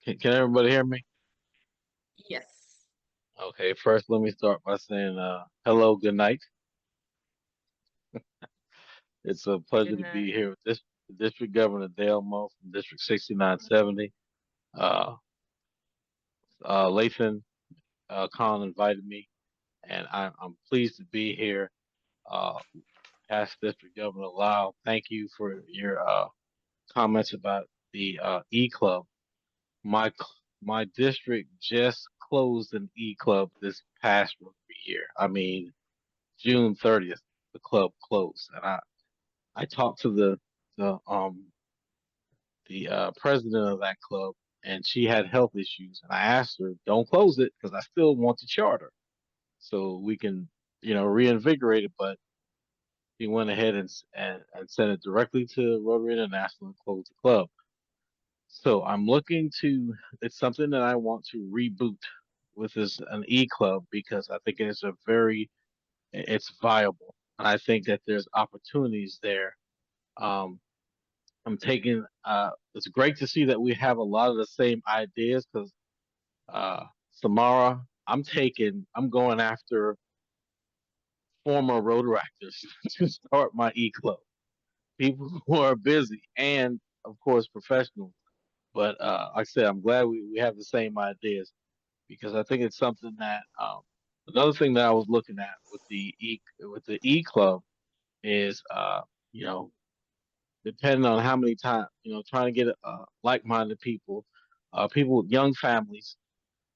can everybody hear me? Yes. Okay, first let me start by saying hello, good night. It's a pleasure Good to be night. here with District Governor Dale Mo from District 6970. Lathan Khan invited me, and I'm pleased to be here. Past District Governor Lau, thank you for your comments about the E-Club. My district just closed an E-Club this past year. I mean, June 30th, the club closed, and I talked to the president of that club, and she had health issues, and I asked her, "Don't close it, because I still want the charter, so we can, reinvigorate it." But he went ahead and sent it directly to Rotary International and closed the club. So I'm looking to. It's something that I want to reboot with an E club, because I think it's viable. And I think that there's opportunities there. Um, I'm taking. It's great to see that we have a lot of the same ideas, because Samara, I'm going after former Rotaractors to start my E club. People who are busy and, of course, professionals. But like I said, I'm glad we have the same ideas, because I think it's something that another thing that I was looking at with the E club is you know depending on how many times, trying to get like-minded people, people with young families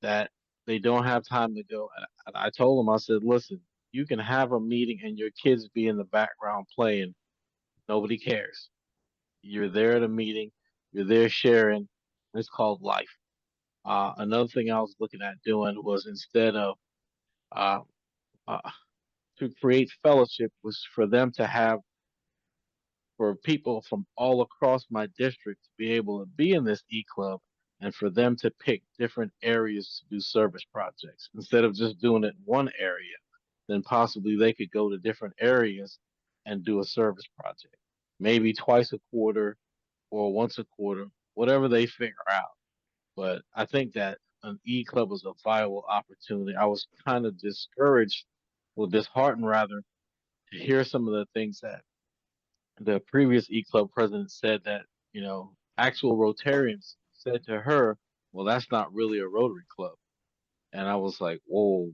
that they don't have time to go. And I told them, I said, listen, you can have a meeting and your kids be in the background playing. Nobody cares. You're there at a meeting. You're there sharing. It's called life. Another thing I was looking at doing was, instead of uh, uh, to create fellowship, was for them to have, for people from all across my district to be able to be in this e-club, and for them to pick different areas to do service projects. Instead of just doing it in one area, then possibly they could go to different areas and do a service project, maybe twice a quarter or once a quarter, whatever they figure out. But I think that an e-club is a viable opportunity. I was kind of discouraged, or disheartened rather, to hear some of the things that the previous E Club president said, that actual Rotarians said to her, "Well, that's not really a Rotary Club." And I was like, "Whoa,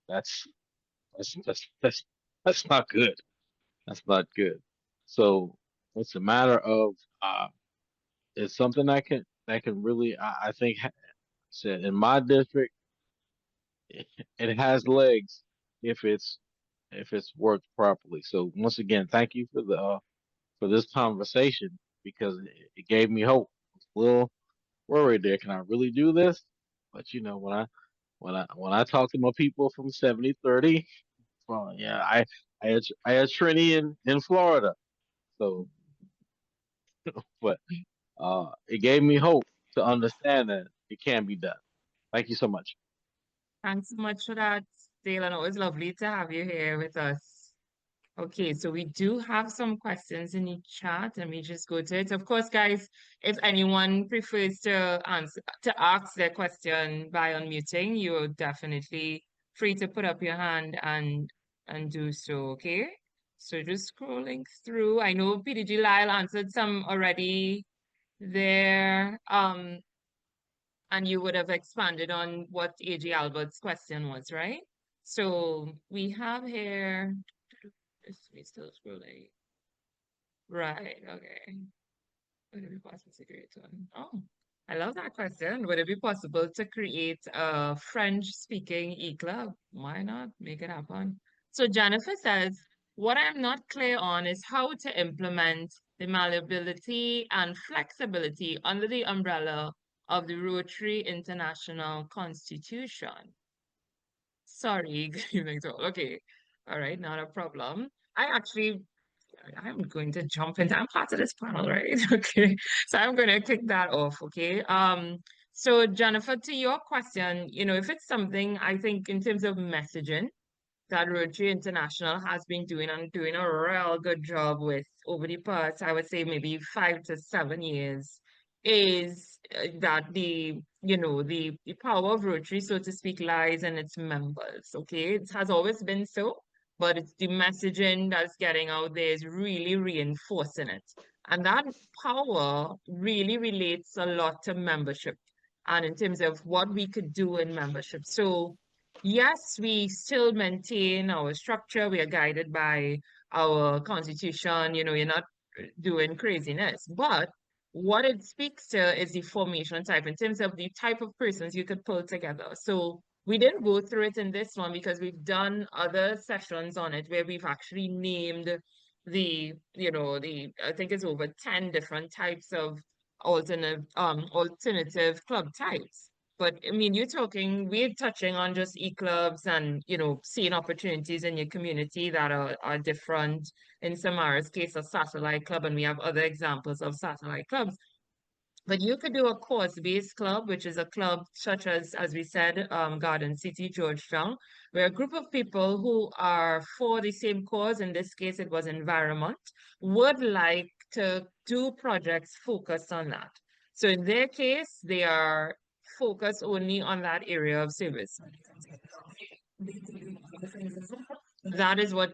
that's that's not good. That's not good." So it's a matter of it's something that can really I think said in my district it has legs if it's worked properly. So once again, thank you for this conversation because it gave me hope. I was a little worried there. Can I really do this? But when I talk to my people from 7030, well, yeah, I had Trini in Florida. So, but it gave me hope to understand that it can be done. Thank you so much. Thanks so much for that, Dale, and always lovely to have you here with us. Okay, so we do have some questions in the chat. Let me just go to it. Of course, guys, if anyone prefers to ask their question by unmuting, you're definitely free to put up your hand and do so, okay? So just scrolling through. I know PDG Lyle answered some already there. And you would have expanded on what AG Albert's question was, right? So we have here, is we still scrolling? Right, okay. Would it be possible to create one? Oh, I love that question. Would it be possible to create a French-speaking e-club? Why not make it happen? So Jennifer says, what I'm not clear on is how to implement the malleability and flexibility under the umbrella of the Rotary International Constitution. Sorry, good evening to all. Okay, all right, not a problem. I'm going to jump into, I'm part of this panel, right? Okay, so I'm going to kick that off, okay? So Jennifer, to your question, if it's something I think in terms of messaging, that Rotary International has been doing a real good job with over the past, I would say maybe 5 to 7 years, is that the power of Rotary, so to speak, lies in its members. Okay, it has always been so, but it's the messaging that's getting out there is really reinforcing it, and that power really relates a lot to membership, and in terms of what we could do in membership. So yes, we still maintain our structure. We are guided by our constitution. You're not doing craziness. But what it speaks to is the formation type in terms of the type of persons you could pull together. So we didn't go through it in this one because we've done other sessions on it where we've actually named I think it's over 10 different types of alternative club types. But I mean, we're touching on just e-clubs and, seeing opportunities in your community that are different. In Samara's case, a satellite club, and we have other examples of satellite clubs. But you could do a course-based club, which is a club such as we said, Garden City, Georgetown, where a group of people who are for the same cause, in this case it was environment, would like to do projects focused on that. So in their case, they are focused only on that area of service. That is what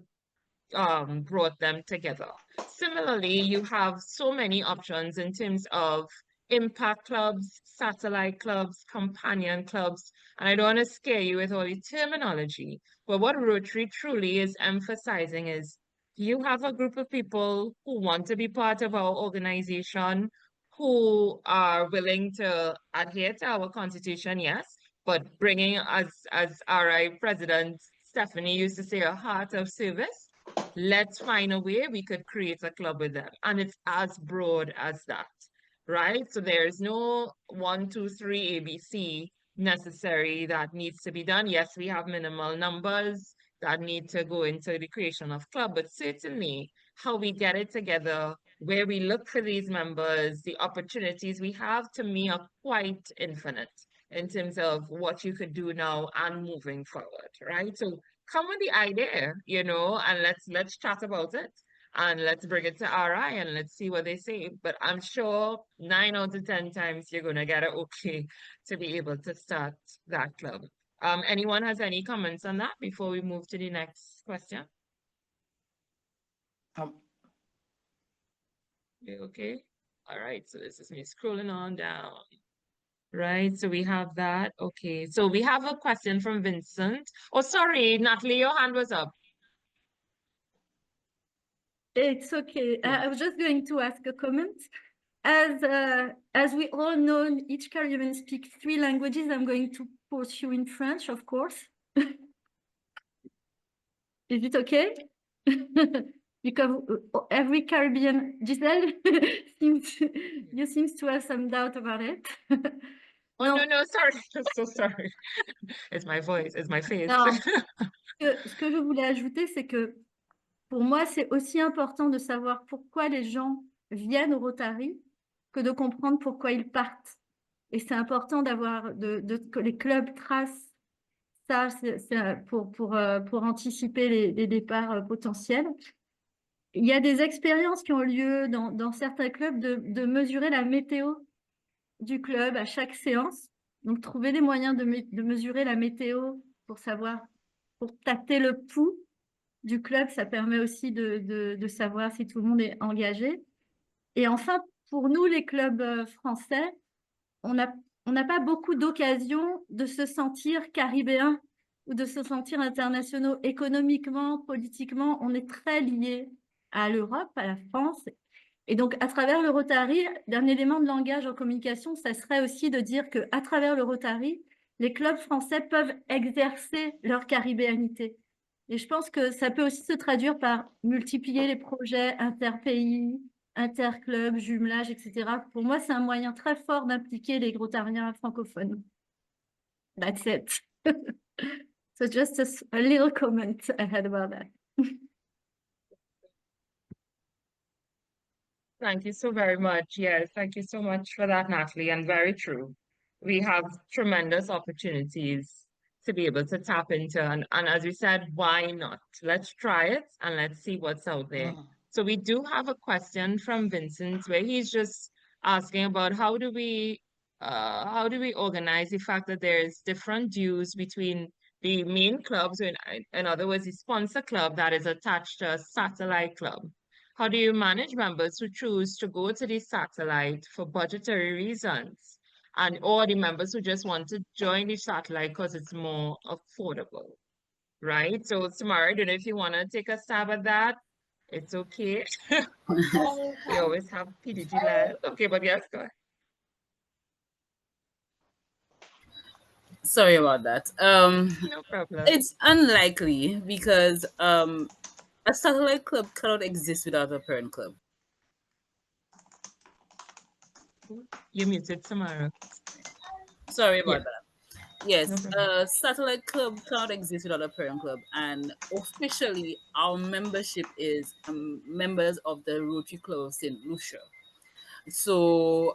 brought them together. Similarly, you have so many options in terms of impact clubs, satellite clubs, companion clubs, and I don't want to scare you with all the terminology, but what Rotary truly is emphasizing is you have a group of people who want to be part of our organization, who are willing to adhere to our constitution, yes, but bringing, as RI President Stephanie used to say, a heart of service. Let's find a way we could create a club with them. And it's as broad as that, right? So there's no 1, 2, 3 ABC necessary that needs to be done. Yes, we have minimal numbers that need to go into the creation of club, but certainly how we get it together, where we look for these members, the opportunities we have, to me, are quite infinite in terms of what you could do now and moving forward, right? So come with the idea, and let's chat about it, and let's bring it to RI and let's see what they say. But I'm sure 9 out of 10 times you're gonna get it okay to be able to start that club. Anyone has any comments on that before we move to the next question? Um, You okay? All right, so this is me scrolling on down. Right, so we have that. Okay, so we have a question from Vincent. Oh, sorry, Natalie, your hand was up. It's okay. Yeah. I was just going to ask a comment. As we all know, each Caribbean speaks 3 languages. I'm going to pursue in French, of course. Is it okay? Because every Caribbean, Giselle, you seems to have some doubt about it. Oh, no, sorry. I'm so sorry. It's my voice, it's my face. Non, ce que je voulais ajouter, c'est que pour moi, c'est aussi important de savoir pourquoi les gens viennent au Rotary que de comprendre pourquoi ils partent. Et c'est important d'avoir que les clubs tracent ça pour anticiper les départs potentiels. Il y a des expériences qui ont lieu dans certains clubs de mesurer la météo du club à chaque séance. Donc, trouver des moyens de mesurer la météo pour savoir, pour tâter le pouls du club, ça permet aussi de savoir si tout le monde est engagé. Et enfin, pour nous, les clubs français, on n'a pas beaucoup d'occasions de se sentir caribéens ou de se sentir internationaux économiquement, politiquement. On est très liés à l'Europe, à la France. Et donc, à travers le Rotary, un élément de langage en communication, ça serait aussi de dire qu'à travers le Rotary, les clubs français peuvent exercer leur caribéanité. Et je pense que ça peut aussi se traduire par multiplier les projets interpays, interclubs, jumelage, etc. Pour moi, c'est un moyen très fort d'impliquer les Rotariens francophones. That's it. So just a little comment I had about that. Thank you so very much. Yes, thank you so much for that, Natalie, and very true. We have tremendous opportunities to be able to tap into, and as we said, why not? Let's try it and let's see what's out there. So we do have a question from Vincent where he's just asking about how do we organize the fact that there's different dues between the main clubs, in other words, the sponsor club that is attached to a satellite club. How do you manage members who choose to go to the satellite for budgetary reasons, and or the members who just want to join the satellite because it's more affordable, right? So Samara, I don't know if you want to take a stab at that. It's okay. We always have PDG last. Okay, but yes, go ahead. Sorry about that. No problem. It's unlikely because a satellite club cannot exist without a parent club. You muted Samara. Sorry about Yeah. that. Yes, No problem. a satellite club cannot exist without a parent club, and officially, our membership is members of the Rotary Club of St. Lucia. So,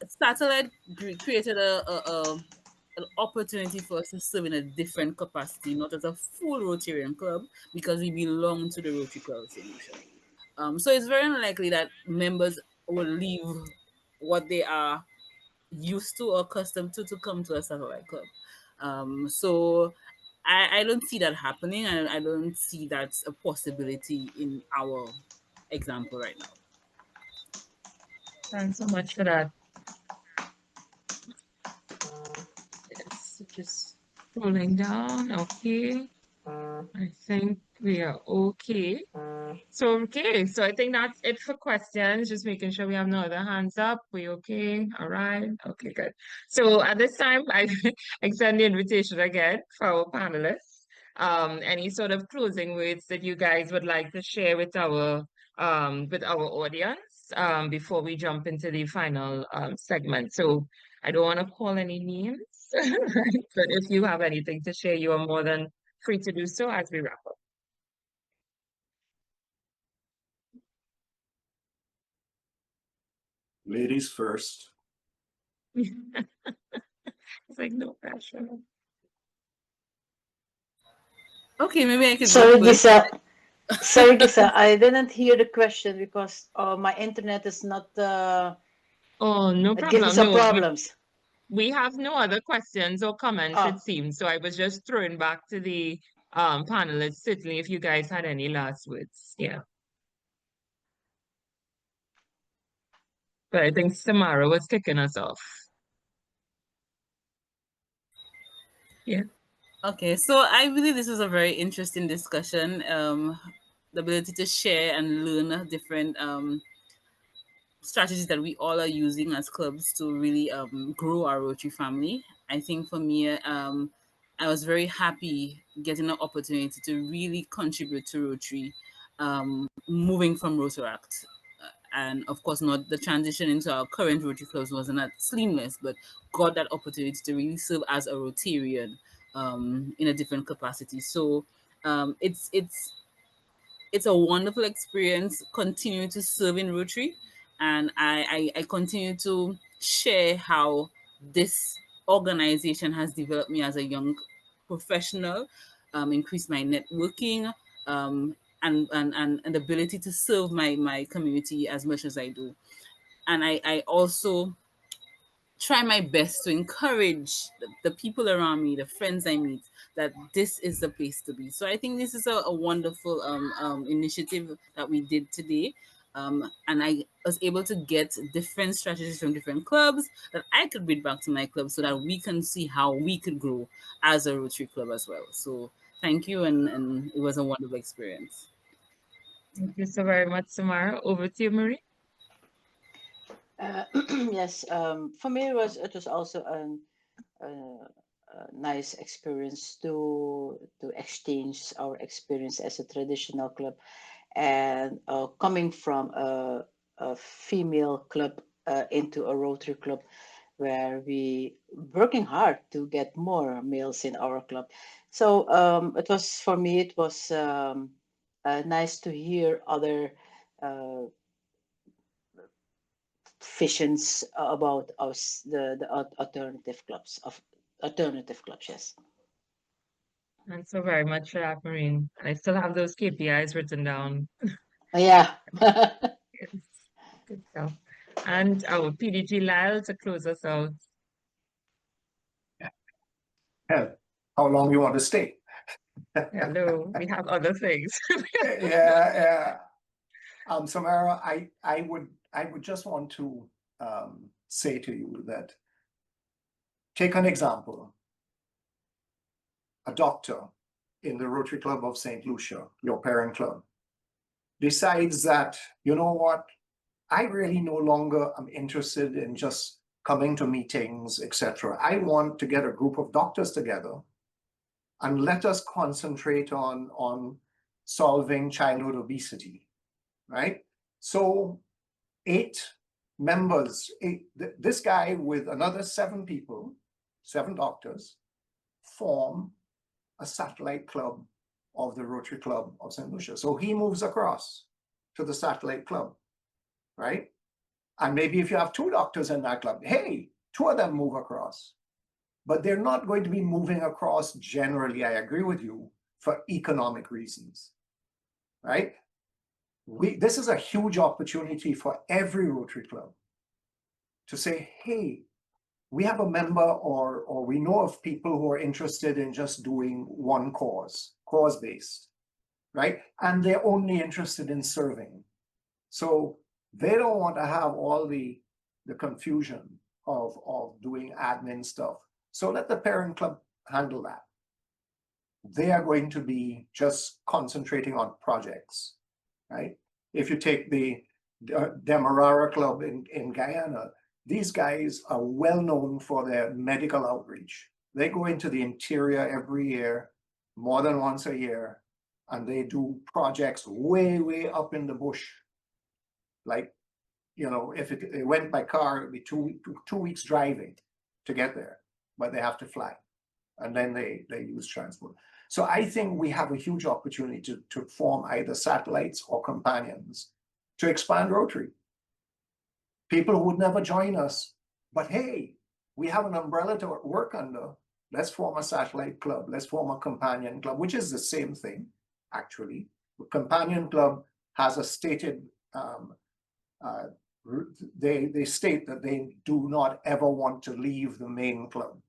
satellite created an opportunity for us to serve in a different capacity, not as a full Rotarian club, because we belong to the Rotary Club of St. Lucia. So it's very unlikely that members will leave what they are used to or accustomed to come to a satellite club. So I don't see that happening, and I don't see that's a possibility in our example right now. Thanks so much for that. Yes, just scrolling down. Okay. I think we are okay. So I think that's it for questions. Just making sure we have no other hands up. We okay? All right. Okay, good. So at this time, I extend the invitation again for our panelists. Any sort of closing words that you guys would like to share with our audience before we jump into the final segment. So I don't want to call any names, but if you have anything to share, you are more than free to do so as we wrap up. Ladies first. It's like no pressure. Okay, maybe I can Sorry, go first. Gisa. Sorry, Gisa. I didn't hear the question because my internet is not. Oh, no It gives me problem. some No, problems. we have no other questions or comments, Oh. it seems. So I was just throwing back to the panelists, certainly if you guys had any last words. Yeah. But I think Samara was kicking us off. Yeah. Okay, so I believe this was a very interesting discussion. The ability to share and learn different strategies that we all are using as clubs to really grow our Rotary family. I think for me, I was very happy getting an opportunity to really contribute to Rotary, moving from Rotaract. And of course, not the transition into our current Rotary clubs wasn't that seamless, but got that opportunity to really serve as a Rotarian in a different capacity. So it's a wonderful experience continuing to serve in Rotary, and I continue to share how this organization has developed me as a young professional, increased my networking, and ability to serve my community as much as I do. And I also try my best to encourage the people around me, the friends I meet, that this is the place to be. So I think this is a wonderful initiative that we did today. And I was able to get different strategies from different clubs that I could bring back to my club so that we can see how we could grow as a Rotary club as well. So thank you, and it was a wonderful experience. Thank you so very much, Samara. Over to you, Marie. Yes, for me it was also a nice experience to exchange our experience as a traditional club, and coming from a female club into a Rotary club where we working hard to get more males in our club. So it was for me it was nice to hear other uh, visions about us, the alternative clubs. Yes. Thanks so very much for that, Marine. And I still have those KPIs written down. Yeah. Yes. Good stuff. And our PDG Lyle to close us out. Hell, how long you want to stay? Hello, we have other things. Yeah. Samara, I would just want to say to you that, take an example. A doctor in the Rotary Club of St. Lucia, your parent club, decides that, you know what, I really no longer am interested in just coming to meetings, etc. I want to get a group of doctors together and let us concentrate on solving childhood obesity, right? So 8 members, this guy with another 7 people, 7 doctors, form a satellite club of the Rotary Club of St. Lucia. So he moves across to the satellite club, right? And maybe if you have 2 doctors in that club, hey, 2 of them move across. But they're not going to be moving across generally, I agree with you, for economic reasons, right? This is a huge opportunity for every Rotary Club to say, hey, we have a member or we know of people who are interested in just doing one cause-based, right? And they're only interested in serving. So they don't want to have all the confusion of doing admin stuff. So let the parent club handle that. They are going to be just concentrating on projects, right? If you take the Demerara Club in Guyana, these guys are well known for their medical outreach. They go into the interior every year, more than once a year, and they do projects way, way up in the bush. Like, you know, if it went by car, it'd be two weeks driving to get there, but they have to fly. And then they use transport. So I think we have a huge opportunity to form either satellites or companions to expand Rotary. People who would never join us, but hey, we have an umbrella to work under. Let's form a satellite club. Let's form a companion club, which is the same thing, actually. The companion club has a stated, they state that they do not ever want to leave the main club.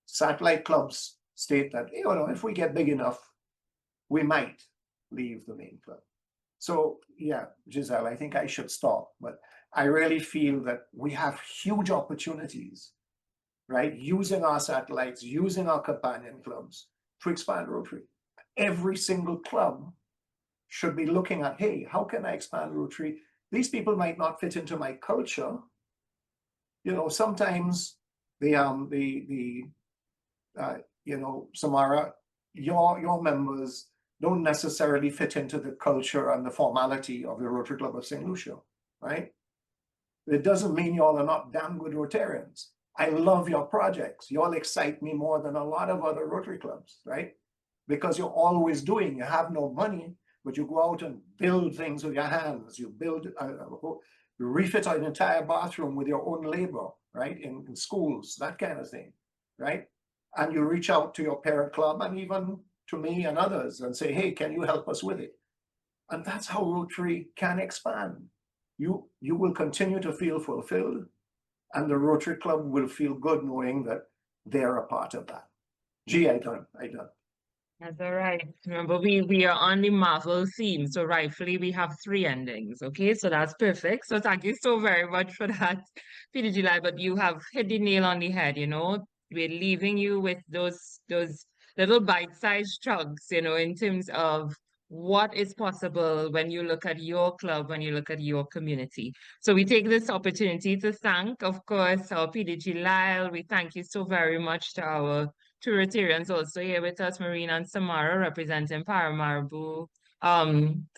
Satellite clubs state that, you know, if we get big enough, we might leave the main club. So yeah, Giselle, I think I should stop, but I really feel that we have huge opportunities, right? Using our satellites, using our companion clubs to expand Rotary. Every single club should be looking at, hey, how can I expand Rotary? These people might not fit into my culture. You know, sometimes Samara, your members don't necessarily fit into the culture and the formality of the Rotary Club of St. Lucia, right? It doesn't mean y'all are not damn good Rotarians. I love your projects. Y'all excite me more than a lot of other Rotary clubs, right? Because you're always doing, you have no money, but you go out and build things with your hands. You build, you refit an entire bathroom with your own labor, right? In schools, that kind of thing, right? And you reach out to your parent club and even to me and others and say, hey, can you help us with it? And that's how Rotary can expand. You will continue to feel fulfilled, and the Rotary Club will feel good knowing that they're a part of that. Gee, I done. That's all right. Remember, we are on the Marvel theme, so rightfully we have three endings. Okay, so that's perfect. So thank you so very much for that, Peter July. But you have hit the nail on the head. You know, we're leaving you with those little bite-sized chunks. You know, in terms of what is possible when you look at your club, when you look at your community. So we take this opportunity to thank, of course, our PDG Lyle. We thank you so very much to our two Rotarians also here with us, Marina and Samara, representing Paramaribo,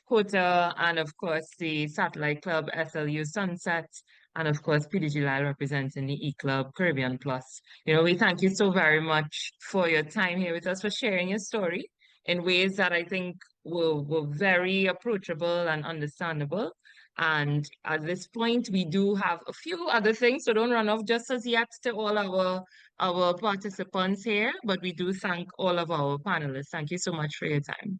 Kota, and of course the Satellite Club SLU Sunset, and of course PDG Lyle representing the E-Club Caribbean Plus. You know, we thank you so very much for your time here with us, for sharing your story in ways that I think were very approachable and understandable. And at this point, we do have a few other things, so don't run off just as yet to all our participants here, but we do thank all of our panelists. Thank you so much for your time.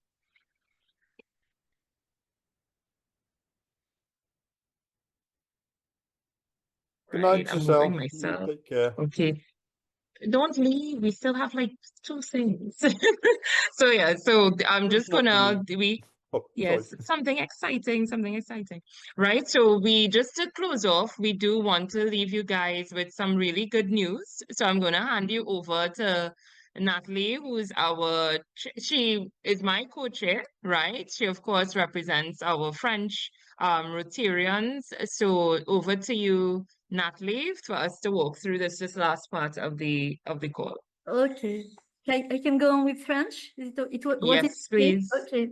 Good night, I'm moving Giselle. myself. Take care. Okay. Don't leave. We still have like two things. So yeah, so I'm Who's just not to gonna leave? Oh, yes, sorry. something exciting, right? So we just to close off, we do want to leave you guys with some really good news. So I'm gonna hand you over to Natalie, who's she is my co-chair, right? She of course represents our French Rotarians. So over to you, Natalie, for us to walk through this last part of the call. Okay. I can go on with French? Was it Yes, okay? please. Okay.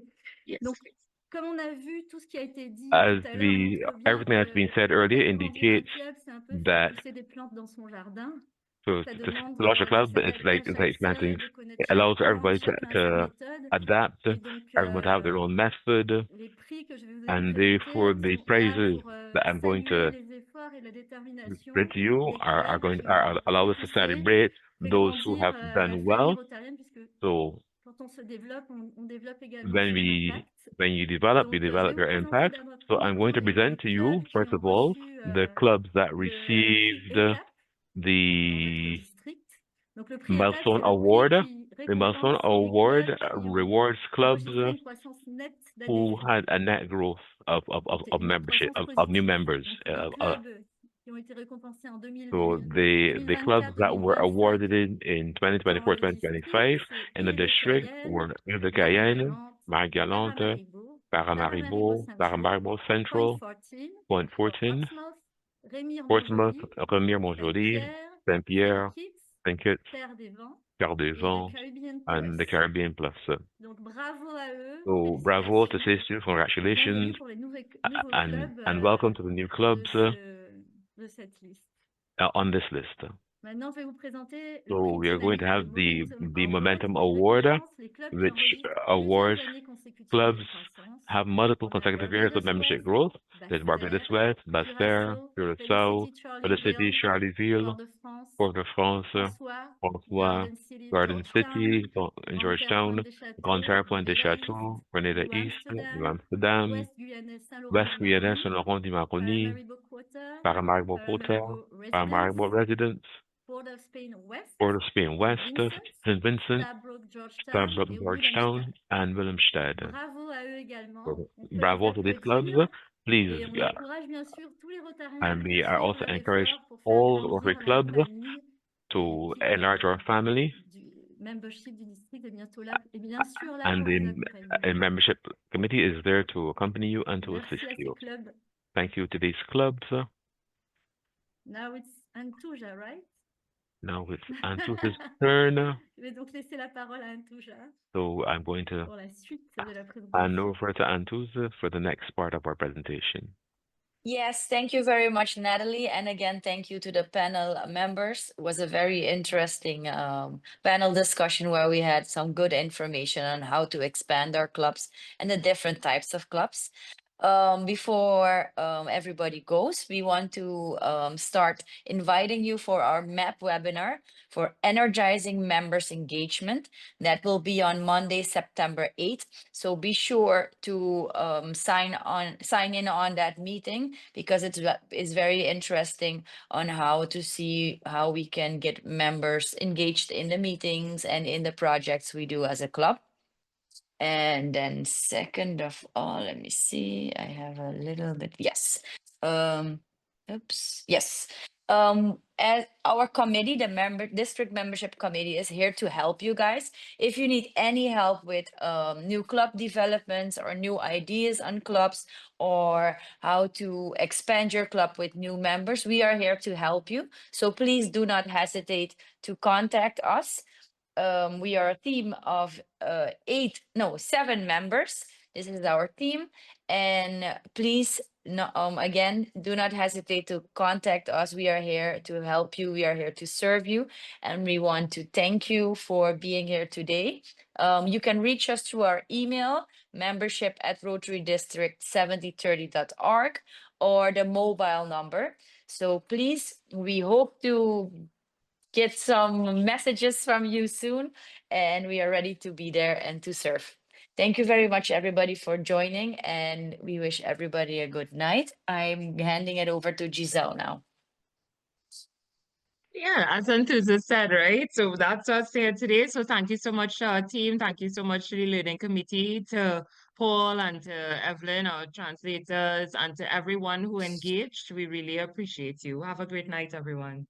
Yes, Donc, please. comme on a vu tout ce qui a été dit As tout à l'heure, the montre bien everything that's been que said earlier agrandir un indicates club, c'est un peu faire that pousser des plantes dans son jardin. so Ça to demande launch a de club, it's s'adapter à like chaque planting. sol, de connaître It chaque allows plante, everybody chacun a sa to méthode. adapt, Et donc, everyone to have their own method, les prix que je vais vous and présenter therefore the sont là praises pour that I'm going saluer to les efforts et la détermination bring to you des are clubs going qui ont allow us to poussé, celebrate fait those who grandir have la done famille well. rotarienne, puisque So quand on se développe, on développe également when son impact. you develop, you Donc, je vais develop vous your présenter impact. dans un So premier I'm going temps to present les to you clubs qui first ont of all reçu the clubs that le prix received étape dans notre the district. Donc, le prix étape, Milestone c'est le prix Award. qui The Milestone récompense les Award clubs qui ont rewards clubs enregistré une croissance nette who d'adhésion. had a net growth of Une membership croissance of new positive. members. Donc, les clubs qui ont été récompensés en So the clubs that were 2024-2025 awarded in dans le 2024-2025 district, c'est in the district were Île de Cayenne, Marie-Galante, Paramaribo, Paramaribo Central, Point 14, Portsmouth, Remire-Montjoly, Saint-Pierre, Saint Kitts, Terre des Vents, and the Caribbean Plus. Donc, bravo à eux, So bravo to say to you, congratulations, bienvenue pour les nouveaux and clubs welcome to the new clubs de cette liste. on this list. Maintenant, je vais vous présenter le So prix we are going to dynamique, have the Momentum Momentum Award, récompense les clubs qui which enregistrent awards plusieurs années consécutives clubs de croissance. have multiple On a consecutive years of membership growth. There's Barbados West, Basse-Terre, Curaçao, City, Charleville, Port-de-France, François, Garden City, Georgetown, Grande-Terre, Pointe-des-Châteaux, Grenada East, New Amsterdam, West Guyana, Saint-Laurent du Maroni, Paramaribo Quota, Paramaribo Residence, Port of Spain West, St. Vincent, Stabroek, Georgetown, and Willemstad. Bravo à eux également. So, bravo to these clubs. Please, Et on encourage bien sûr tous les Rotariens and à we are also poursuivre encouraged l'effort pour faire all Rotary grandir la clubs famille. to enlarge our family, Du membership du district est bientôt là, et bien sûr là and pour vous the accompagner. membership committee is there to accompany you and to Merci assist à ces you. clubs. Thank you to these clubs. Now it's Antuja, right? Now it's Antus's turn. Je vais donc laisser la parole à Antuja So I'm going to pour la suite de la hand présentation. over to Antus for the next part of our presentation. Yes, thank you very much, Natalie. And again, thank you to the panel members. It was a very interesting panel discussion where we had some good information on how to expand our clubs and the different types of clubs. Before everybody goes, we want to start inviting you for our MAP webinar for energizing members engagement. That will be on Monday, September 8th. So be sure to sign in on that meeting, because it's very interesting on how to see how we can get members engaged in the meetings and in the projects we do as a club. And then second of all, let me see, I have a little bit, yes. Oops, yes. As our committee, the district membership committee is here to help you guys. If you need any help with new club developments or new ideas on clubs, or how to expand your club with new members, we are here to help you. So please do not hesitate to contact us. We are a team of 7 members. This is our team. And please, no, again, do not hesitate to contact us. We are here to help you. We are here to serve you. And we want to thank you for being here today. You can reach us through our email, membership@rotarydistrict7030.org, or the mobile number. So please, we hope to get some messages from you soon, and we are ready to be there and to serve. Thank you very much, everybody, for joining, and we wish everybody a good night. I'm handing it over to Giselle now. Yeah, as Antuza said, right? So that's us here today. So thank you so much to our team. Thank you so much to the learning committee, to Paul and to Evelyn, our translators, and to everyone who engaged. We really appreciate you. Have a great night, everyone.